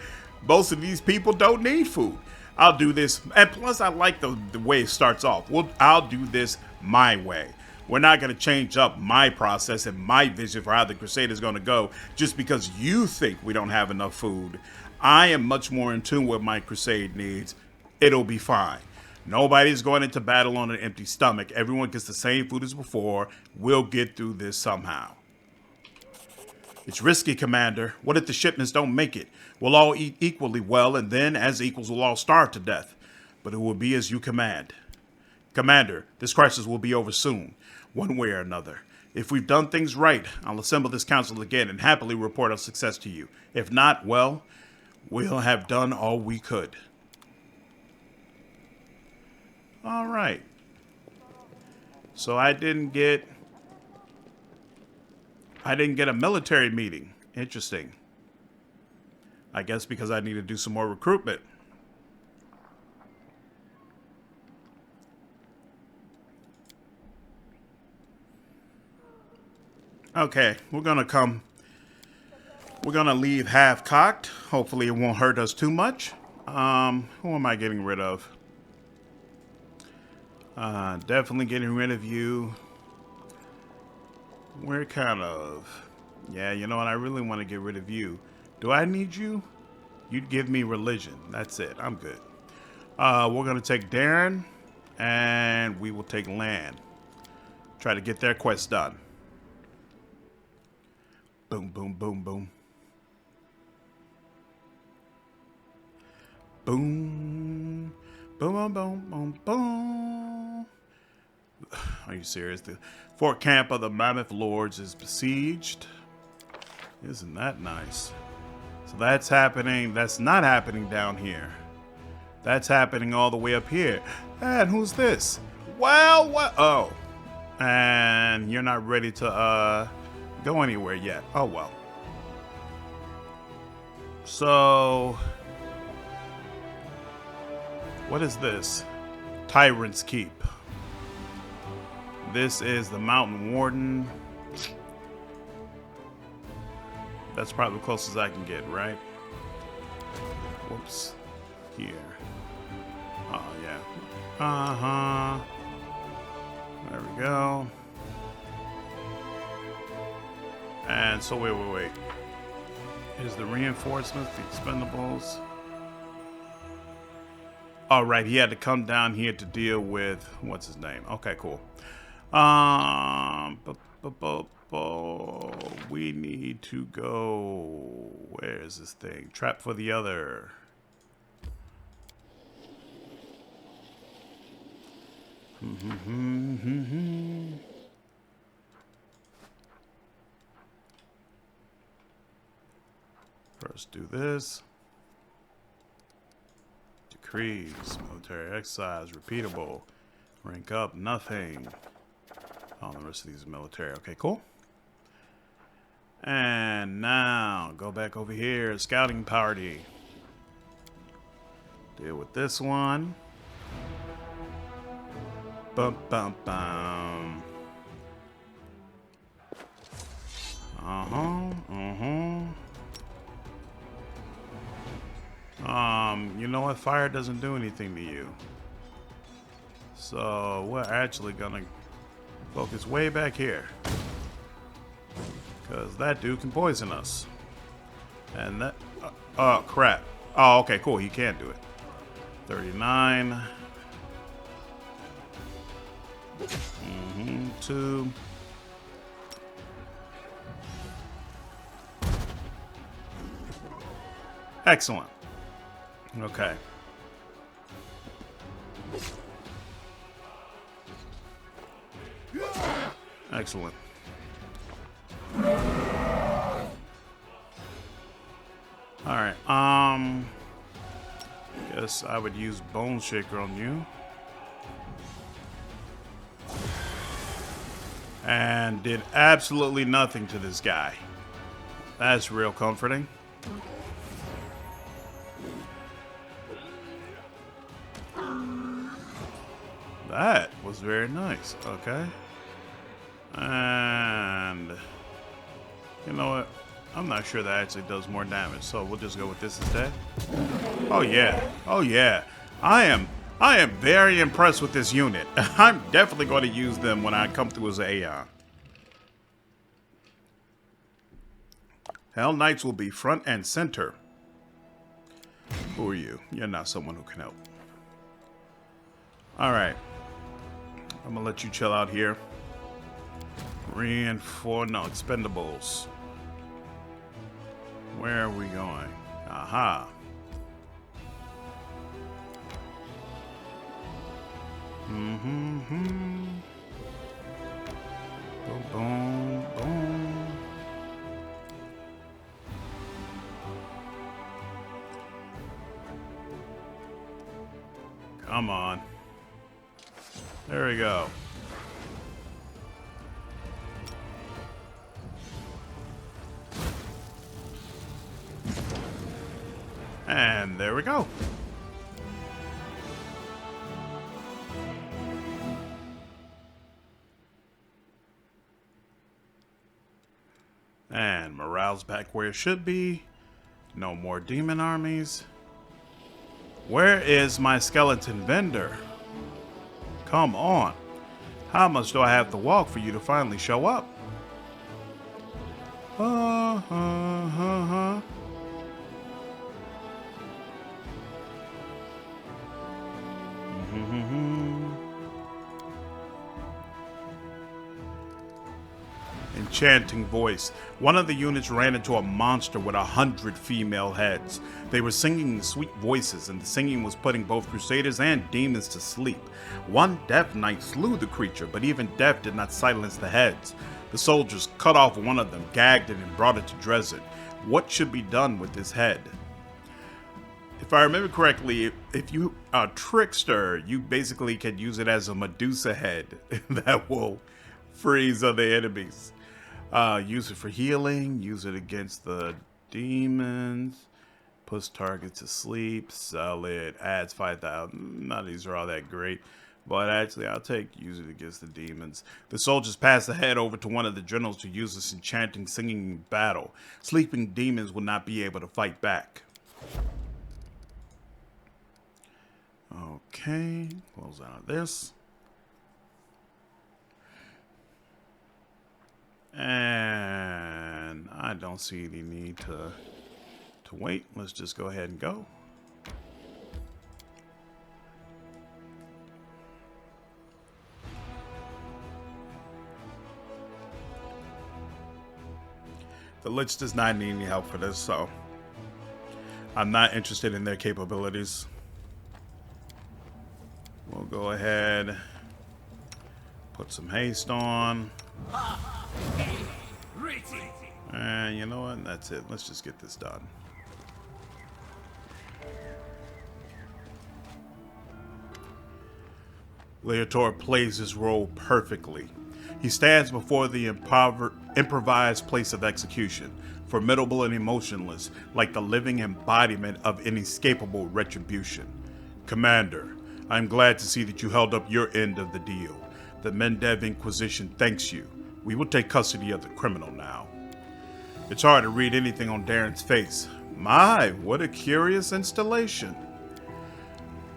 Most of these people don't need food. I'll do this, and plus I like the way it starts off. I'll do this my way. We're not going to change up my process and my vision for how the Crusade is going to go just because you think we don't have enough food. I am much more in tune with my Crusade needs. It'll be fine. Nobody's going into battle on an empty stomach. Everyone gets the same food as before. We'll get through this somehow. It's risky, Commander. What if the shipments don't make it? We'll all eat equally well, and then, as equals, we'll all starve to death. But it will be as you command. Commander, this crisis will be over soon, one way or another. If we've done things right, I'll assemble this council again and happily report our success to you. If not, well, we'll have done all we could. All right. So I didn't get a military meeting. Interesting. I guess because I need to do some more recruitment. Okay, we're gonna leave half cocked. Hopefully it won't hurt us too much. Who am I getting rid of? Definitely getting rid of you. We're kind of... Yeah, you know what? I really want to get rid of you. Do I need you? You'd give me religion. That's it. I'm good. We're going to take Daeran, and we will take land. Try to get their quest done. Boom, boom, boom, boom. Boom. Boom, boom, boom, boom, boom. Are you serious? The fort camp of the Mammoth Lords is besieged. Isn't that nice? So that's happening. That's not happening down here. That's happening all the way up here. And who's this? Well, what? Oh. And you're not ready to go anywhere yet. Oh, well. So... what is this? Tyrant's Keep. This is the Mountain Warden. That's probably the closest I can get, right? Whoops. Here. Oh, yeah. Uh-huh. There we go. And so, wait. Is the reinforcements, the expendables? All right, he had to come down here to deal with, what's his name? Okay, cool. We need to go, where is this thing? Trap for the other. First do this. Decrees, military exiles, repeatable. Rank up, nothing. Oh, the rest of these are military. Okay, cool. And now, go back over here. Scouting party. Deal with this one. Bum, bum, bum. You know what? Fire doesn't do anything to you. So, we're actually gonna focus way back here. Because that dude can poison us. And that... oh, crap. Oh, okay, cool. He can do it. 39. 2. Excellent. Okay. Excellent. Alright, guess I would use Bone Shaker on you. And did absolutely nothing to this guy. That's real comforting. That was very nice. Okay. And you know what? I'm not sure that actually does more damage, so we'll just go with this instead. Oh yeah. Oh yeah. I am very impressed with this unit. I'm definitely going to use them when I come through as an AI. Hell Knights will be front and center. Who are you? You're not someone who can help. Alright. I'm gonna let you chill out here. Expendables. Where are we going? Aha. Boom, boom, boom. Come on. There we go. And there we go. And morale's back where it should be. No more demon armies. Where is my skeleton vendor? Come on. How much do I have to walk for you to finally show up? Enchanting voice. One of the units ran into a monster with 100 female heads. They were singing sweet voices, and the singing was putting both crusaders and demons to sleep. One deaf knight slew the creature, but even death did not silence the heads. The soldiers cut off one of them, gagged it, and brought it to Dresden. What should be done with this head? If I remember correctly, if you are a trickster, you basically can use it as a Medusa head that will freeze other enemies. Use it for healing, use it against the demons, puts target to sleep, sell it, adds 5,000. None of these are all that great, but actually I'll use it against the demons. The soldiers pass the head over to one of the generals to use this enchanting singing in battle. Sleeping demons will not be able to fight back. Okay, close out of this. And I don't see any need to wait. Let's just go ahead and go. The Lich does not need any help for this, so I'm not interested in their capabilities. We'll go ahead, put some haste on. And you know what? That's it. Let's just get this done. Leotor plays his role perfectly. He stands before the improvised place of execution, formidable and emotionless, like the living embodiment of inescapable retribution. Commander, I am glad to see that you held up your end of the deal. The Mendev Inquisition thanks you. We will take custody of the criminal now. It's hard to read anything on Daeran's face. My, what a curious installation.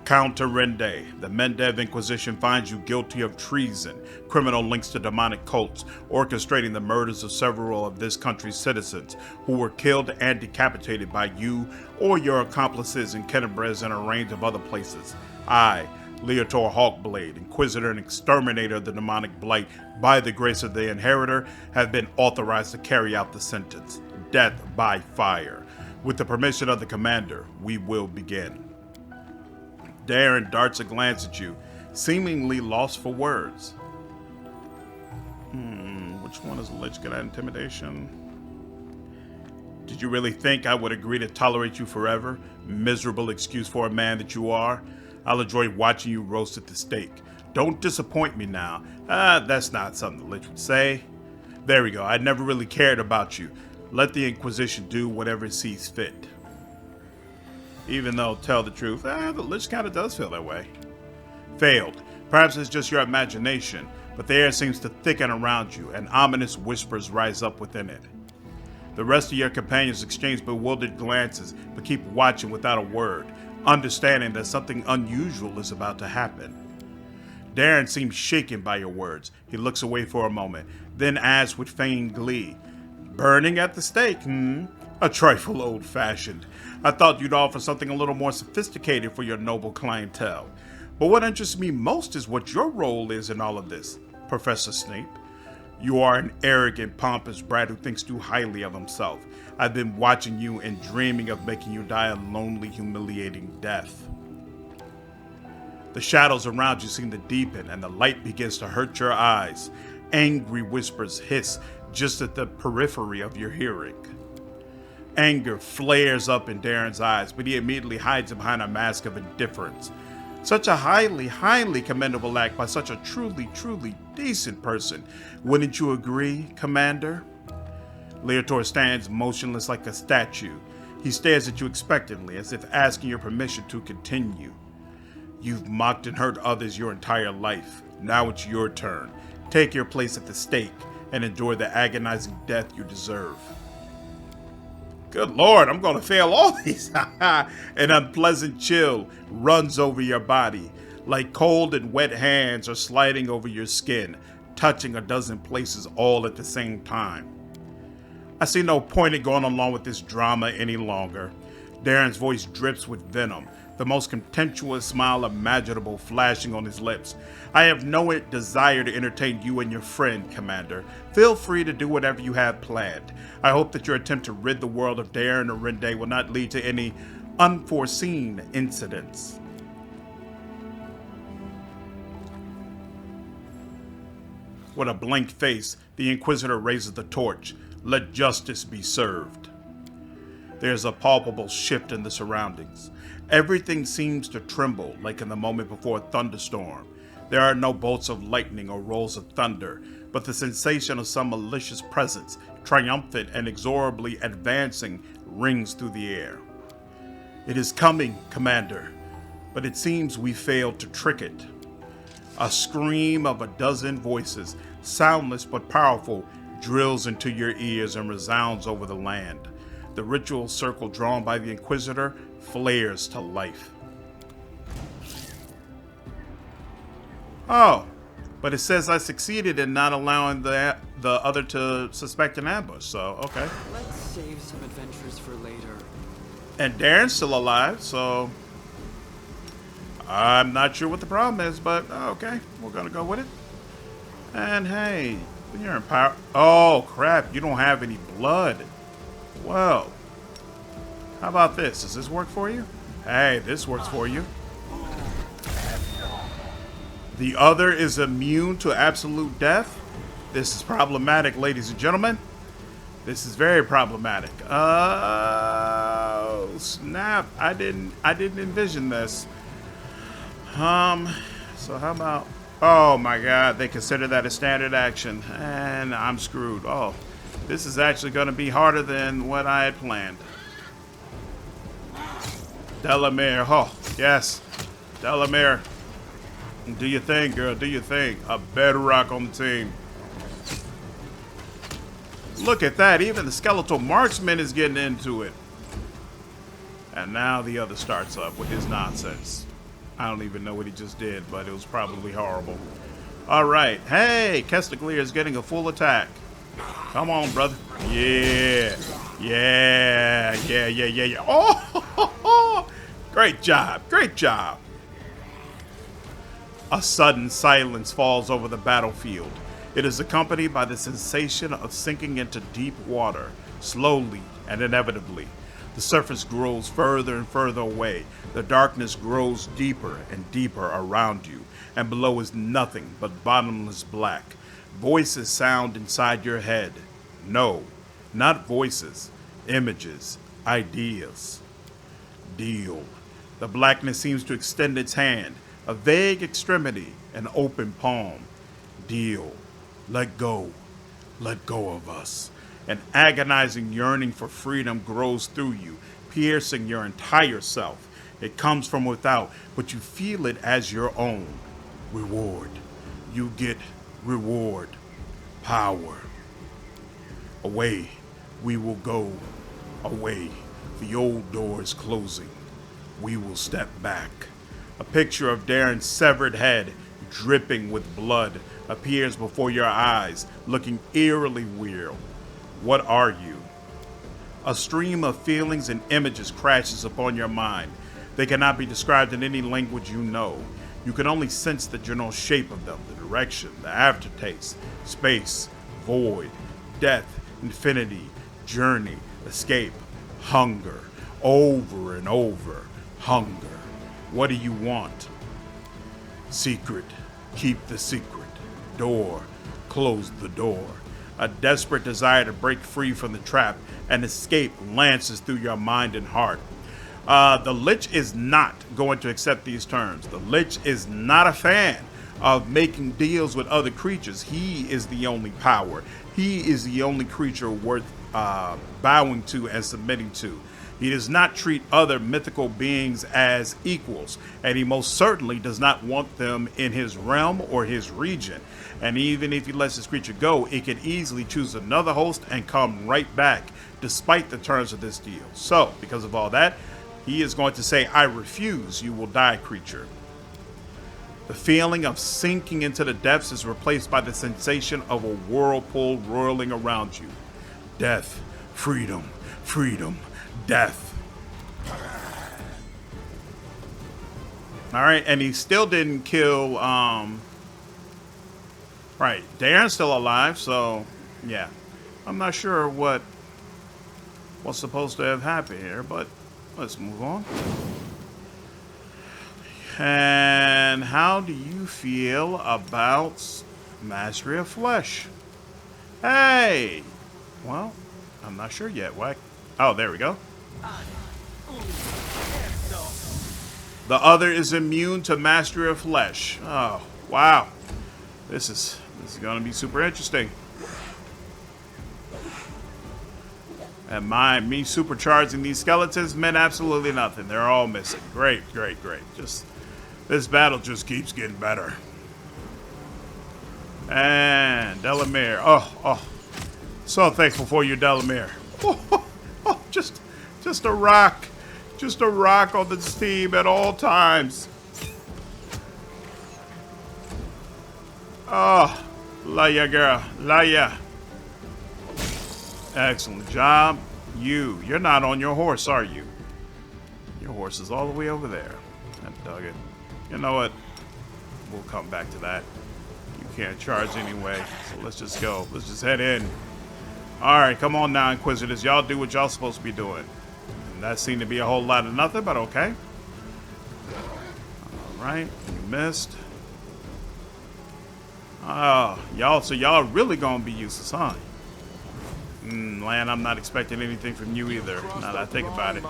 Count Rende, the Mendev Inquisition finds you guilty of treason, criminal links to demonic cults, orchestrating the murders of several of this country's citizens who were killed and decapitated by you or your accomplices in Kennebrez and a range of other places. I, Leotor Hawkblade, Inquisitor and Exterminator of the Demonic Blight, by the grace of the Inheritor, have been authorized to carry out the sentence, death by fire. With the permission of the Commander, we will begin. Daeran darts a glance at you, seemingly lost for words. Which one is Lich good at? Intimidation? Did you really think I would agree to tolerate you forever? Miserable excuse for a man that you are. I'll enjoy watching you roast at the stake. Don't disappoint me now. That's not something the Lich would say. There we go. I never really cared about you. Let the Inquisition do whatever it sees fit. Even though, tell the truth, the Lich kind of does feel that way. Failed. Perhaps it's just your imagination, but the air seems to thicken around you, and ominous whispers rise up within it. The rest of your companions exchange bewildered glances, but keep watching without a word, understanding that something unusual is about to happen. Daeran seems shaken by your words. He looks away for a moment, then asks with feigned glee, "Burning at the stake, A trifle old-fashioned. I thought you'd offer something a little more sophisticated for your noble clientele. But what interests me most is what your role is in all of this, Professor Snape. You are an arrogant, pompous brat who thinks too highly of himself. I've been watching you and dreaming of making you die a lonely, humiliating death." The shadows around you seem to deepen, and the light begins to hurt your eyes. Angry whispers hiss just at the periphery of your hearing. Anger flares up in Daeran's eyes, but he immediately hides it behind a mask of indifference. Such a highly, highly commendable act by such a truly, truly decent person. Wouldn't you agree, Commander? Leotor stands motionless like a statue. He stares at you expectantly, as if asking your permission to continue. You've mocked and hurt others your entire life. Now it's your turn. Take your place at the stake and endure the agonizing death you deserve. Good Lord, I'm going to fail all these. An unpleasant chill runs over your body, like cold and wet hands are sliding over your skin, touching a dozen places all at the same time. I see no point in going along with this drama any longer. Daeran's voice drips with venom, the most contemptuous smile imaginable flashing on his lips. I have no desire to entertain you and your friend, Commander. Feel free to do whatever you have planned. I hope that your attempt to rid the world of Daeran or Rende will not lead to any unforeseen incidents. With a blank face, the Inquisitor raises the torch. Let justice be served. There's a palpable shift in the surroundings. Everything seems to tremble, like in the moment before a thunderstorm. There are no bolts of lightning or rolls of thunder, but the sensation of some malicious presence, triumphant and inexorably advancing, rings through the air. It is coming, Commander, but it seems we failed to trick it. A scream of a dozen voices, soundless but powerful, drills into your ears and resounds over the land. The ritual circle drawn by the Inquisitor flares to life. Oh, but it says I succeeded in not allowing the other to suspect an ambush, so okay. Let's save some adventures for later. And Daeran's still alive, so I'm not sure what the problem is, but okay, we're gonna go with it. And hey, when you're in power, oh crap, you don't have any blood. Well, how about this? Does this work for you? Hey, this works for you. The other is immune to absolute death. This is problematic, ladies and gentlemen. This is very problematic. Oh, snap. I didn't envision this. So how about, oh my god, they consider that a standard action, and I'm screwed. Oh, this is actually going to be harder than what I had planned. Delamere, oh, yes. Delamere, do your thing, girl, do your thing. A bedrock on the team. Look at that, even the skeletal marksman is getting into it. And now the other starts up with his nonsense. I don't even know what he just did, but it was probably horrible. All right, hey, Castiglier is getting a full attack. Come on, brother. Yeah. Oh, great job, great job. A sudden silence falls over the battlefield. It is accompanied by the sensation of sinking into deep water, slowly and inevitably. The surface grows further and further away. The darkness grows deeper and deeper around you, and below is nothing but bottomless black. Voices sound inside your head. No, not voices. Images. Ideas. Deal. The blackness seems to extend its hand. A vague extremity. An open palm. Deal. Let go. Let go of us. An agonizing yearning for freedom grows through you, piercing your entire self. It comes from without, but you feel it as your own. Reward. You get reward. Power. Away we will go. Away. The old door is closing. We will step back. A picture of Daeran's severed head, dripping with blood, appears before your eyes, looking eerily weird. What are you? A stream of feelings and images crashes upon your mind. They cannot be described in any language you know. You can only sense the general shape of them, the direction, the aftertaste, space, void, death, infinity, journey, escape, hunger, over and over, hunger. What do you want? Secret. Keep the secret. Door. Close the door. A desperate desire to break free from the trap and escape lances through your mind and heart. The Lich is not going to accept these terms. The Lich is not a fan of making deals with other creatures. He is the only power. He is the only creature worth bowing to and submitting to. He does not treat other mythical beings as equals, and he most certainly does not want them in his realm or his region. And even if he lets this creature go, it could easily choose another host and come right back, despite the terms of this deal. So, because of all that, he is going to say, I refuse, you will die, creature. The feeling of sinking into the depths is replaced by the sensation of a whirlpool roiling around you. Death, freedom, freedom, death. Alright, and he still didn't kill, right, Daeran's still alive, so, yeah. I'm not sure what's supposed to have happened here, but let's move on. And how do you feel about Mastery of Flesh? Hey! Well, I'm not sure yet. Why? Oh, there we go. The other is immune to Mastery of Flesh. Oh, wow. This is going to be super interesting. And me supercharging these skeletons meant absolutely nothing. They're all missing. Great, great, great. This battle just keeps getting better. And Delamere. Oh. So thankful for you, Delamere. Oh, just a rock. Just a rock on this team at all times. Oh, love ya, girl. Love ya. Excellent job. You're not on your horse, are you? Your horse is all the way over there. I dug it. You know what? We'll come back to that. You can't charge anyway, so let's just go. Let's just head in. Alright, come on now, Inquisitors. Y'all do what y'all supposed to be doing. And that seemed to be a whole lot of nothing, but okay. Alright, you missed. Oh, so y'all really gonna be useless, huh? Lan, I'm not expecting anything from you either, now that I think about it.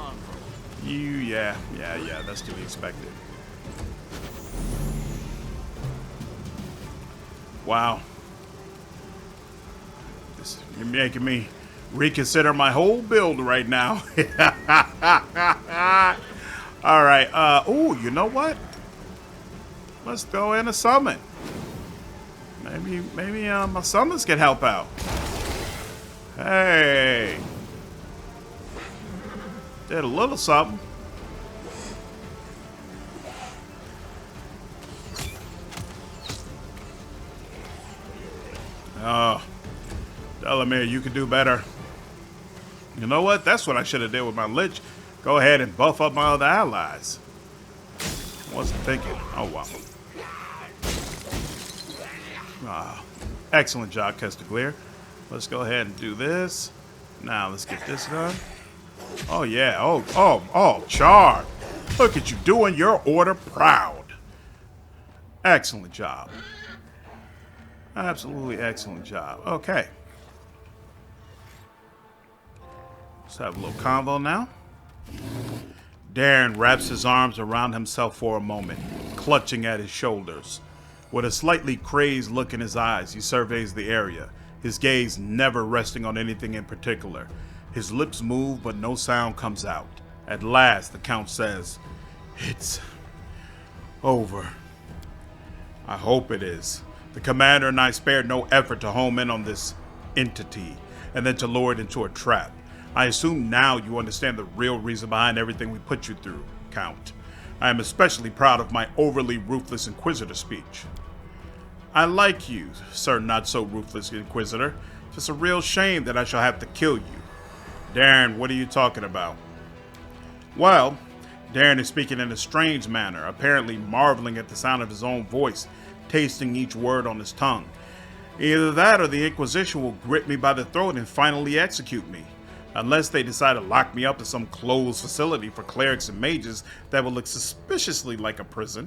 Yeah, that's to be expected. Wow. You're making me reconsider my whole build right now. Alright, oh, you know what? Let's go in a summon. Maybe my summons can help out. Hey. Did a little something. Oh. Delamere, you can do better. You know what? That's what I should have did with my Lich. Go ahead and buff up my other allies. Wasn't thinking. Oh, wow. Ah, excellent job, Castiglier. Let's go ahead and do this. Now, let's get this done. Oh, yeah. Oh, Char. Look at you doing your order proud. Excellent job. Absolutely excellent job. Okay. Let's have a little convo now. Daeran wraps his arms around himself for a moment, clutching at his shoulders. With a slightly crazed look in his eyes, he surveys the area, his gaze never resting on anything in particular. His lips move, but no sound comes out. At last, the Count says, "It's over." I hope it is. The commander and I spared no effort to home in on this entity, and then to lure it into a trap. I assume now you understand the real reason behind everything we put you through, Count. I am especially proud of my overly ruthless Inquisitor speech. I like you, Sir Not-So-Ruthless Inquisitor. It's a real shame that I shall have to kill you. Daeran, what are you talking about? Well, Daeran is speaking in a strange manner, apparently marveling at the sound of his own voice, tasting each word on his tongue. Either that or the Inquisition will grip me by the throat and finally execute me. Unless they decide to lock me up in some closed facility for clerics and mages that will look suspiciously like a prison.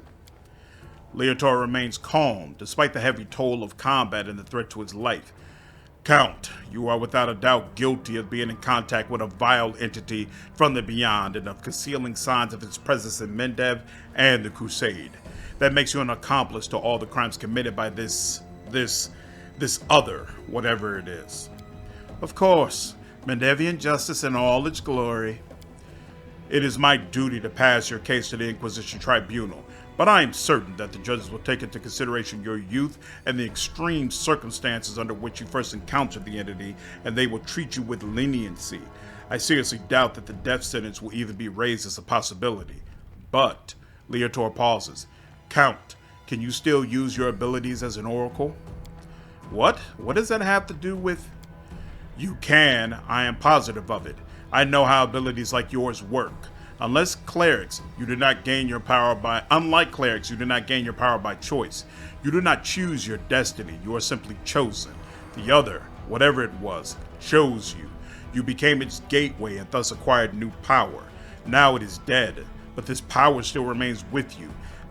Leotor remains calm, despite the heavy toll of combat and the threat to his life. Count, you are without a doubt guilty of being in contact with a vile entity from the beyond and of concealing signs of its presence in Mendev and the Crusade. That makes you an accomplice to all the crimes committed by this other, whatever it is. Of course, Mendevian justice in all its glory. It is my duty to pass your case to the Inquisition Tribunal, but I am certain that the judges will take into consideration your youth and the extreme circumstances under which you first encountered the entity, and they will treat you with leniency. I seriously doubt that the death sentence will even be raised as a possibility. But, Leotor pauses. Count, can you still use your abilities as an oracle? What? What does that have to do with... You can, I am positive of it. I know how abilities like yours work. Unlike clerics, you do not gain your power by choice. You do not choose your destiny, you are simply chosen. The other, whatever it was, chose you. You became its gateway and thus acquired new power. Now it is dead, but this power still remains with you.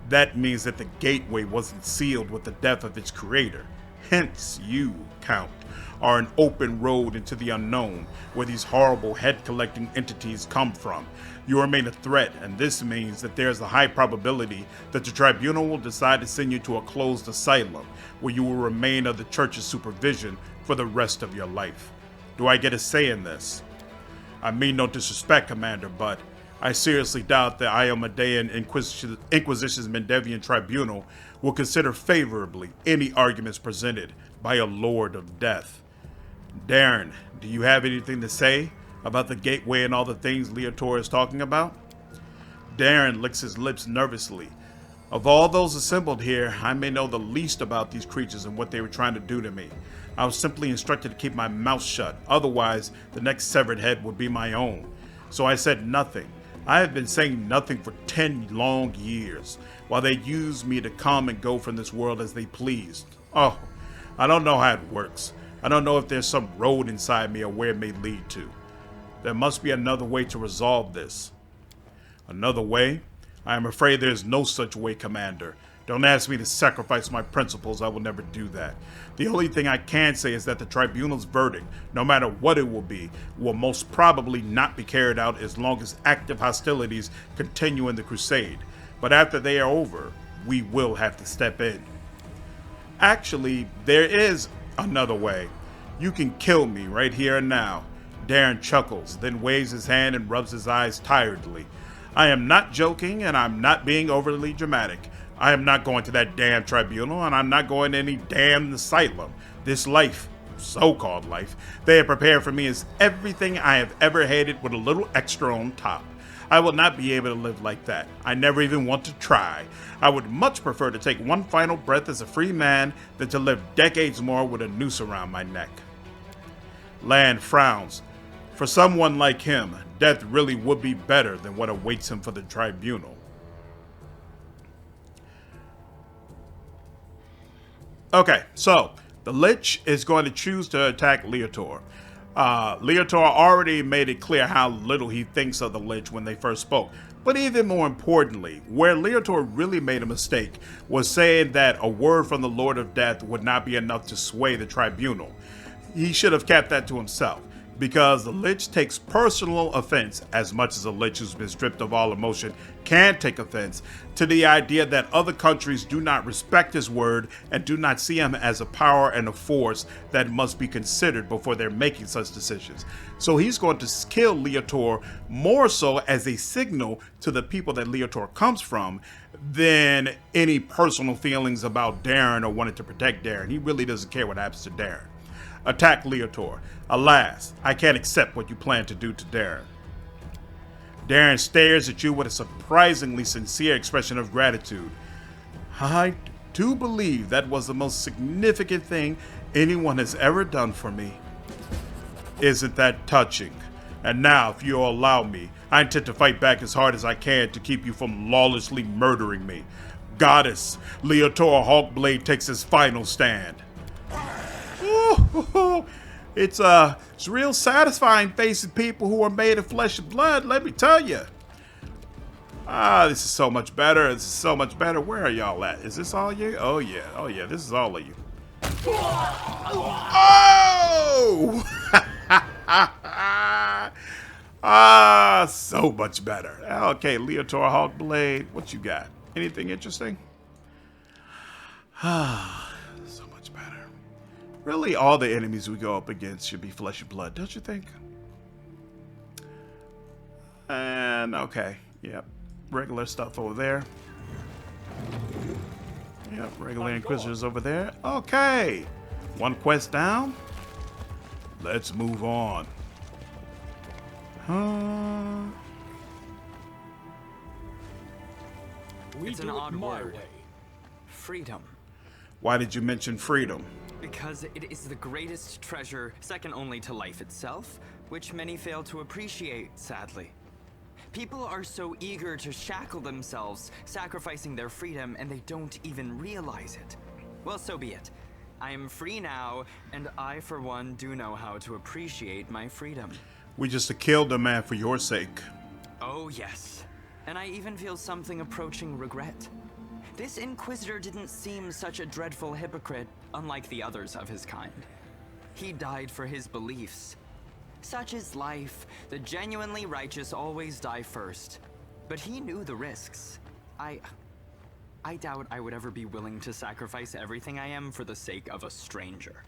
That means that the gateway wasn't sealed with the death of its creator. Hence, you, Count, are an open road into the unknown, where these horrible head-collecting entities come from. You remain a threat, and this means that there is a high probability that the tribunal will decide to send you to a closed asylum, where you will remain under the church's supervision for the rest of your life. Do I get a say in this? I mean no disrespect, Commander, but I seriously doubt the Iomedean Inquisition's Mendevian Tribunal will consider favorably any arguments presented by a Lord of Death. Daeran, do you have anything to say about the gateway and all the things Leotor is talking about? Daeran licks his lips nervously. Of all those assembled here, I may know the least about these creatures and what they were trying to do to me. I was simply instructed to keep my mouth shut, otherwise the next severed head would be my own. So I said nothing. I have been saying nothing for 10 long years, while they used me to come and go from this world as they pleased. Oh, I don't know how it works. I don't know if there's some road inside me or where it may lead to. There must be another way to resolve this. Another way? I am afraid there is no such way, Commander. Don't ask me to sacrifice my principles, I will never do that. The only thing I can say is that the tribunal's verdict, no matter what it will most probably not be carried out as long as active hostilities continue in the Crusade. But after they are over, we will have to step in. Actually, there is another way. You can kill me right here and now. Daeran chuckles, then waves his hand and rubs his eyes tiredly. I am not joking, and I'm not being overly dramatic. I am not going to that damn tribunal, and I'm not going to any damn asylum. This life, so-called life, they have prepared for me is everything I have ever hated with a little extra on top. I will not be able to live like that. I never even want to try. I would much prefer to take one final breath as a free man than to live decades more with a noose around my neck. Lan frowns. For someone like him, death really would be better than what awaits him for the tribunal. Okay, so the Lich is going to choose to attack Leotor. Leotor already made it clear how little he thinks of the Lich when they first spoke. But even more importantly, where Leotor really made a mistake was saying that a word from the Lord of Death would not be enough to sway the tribunal. He should have kept that to himself. because the Lich takes personal offense, as much as a Lich who's been stripped of all emotion can take offense, to the idea that other countries do not respect his word and do not see him as a power and a force that must be considered before they're making such decisions. So he's going to kill Leotor more so as a signal to the people that Leotor comes from than any personal feelings about Daeran or wanting to protect Daeran. He really doesn't care what happens to Daeran. Attack Leotor. Alas, I can't accept what you plan to do to Daeran. Daeran stares at you with a surprisingly sincere expression of gratitude. I do believe that was the most significant thing anyone has ever done for me. Isn't that touching? And now, if you'll allow me, I intend to fight back as hard as I can to keep you from lawlessly murdering me. Goddess, Leotor Hawkblade takes his final stand. Ooh, it's real satisfying facing people who are made of flesh and blood, let me tell you. This is so much better. This is so much better. Where are y'all at? Is this all you? Oh yeah, this is all of you. Oh! So much better. Okay, Leotor Hawkblade, what you got? Anything interesting? So much better. Really, all the enemies we go up against should be flesh and blood, don't you think? And okay, yep, regular stuff over there. Yep, regular Inquisitors over there. Okay, one quest down. Let's move on. It's an odd word. Freedom. Why did you mention freedom? Because it is the greatest treasure, second only to life itself, which many fail to appreciate, sadly. People are so eager to shackle themselves, sacrificing their freedom, and they don't even realize it. Well, so be it. I am free now, and I, for one, do know how to appreciate my freedom. We just killed a man for your sake. Oh, yes. And I even feel something approaching regret. This Inquisitor didn't seem such a dreadful hypocrite, unlike the others of his kind. He died for his beliefs. Such is life. The genuinely righteous always die first. But he knew the risks. I doubt I would ever be willing to sacrifice everything I am for the sake of a stranger.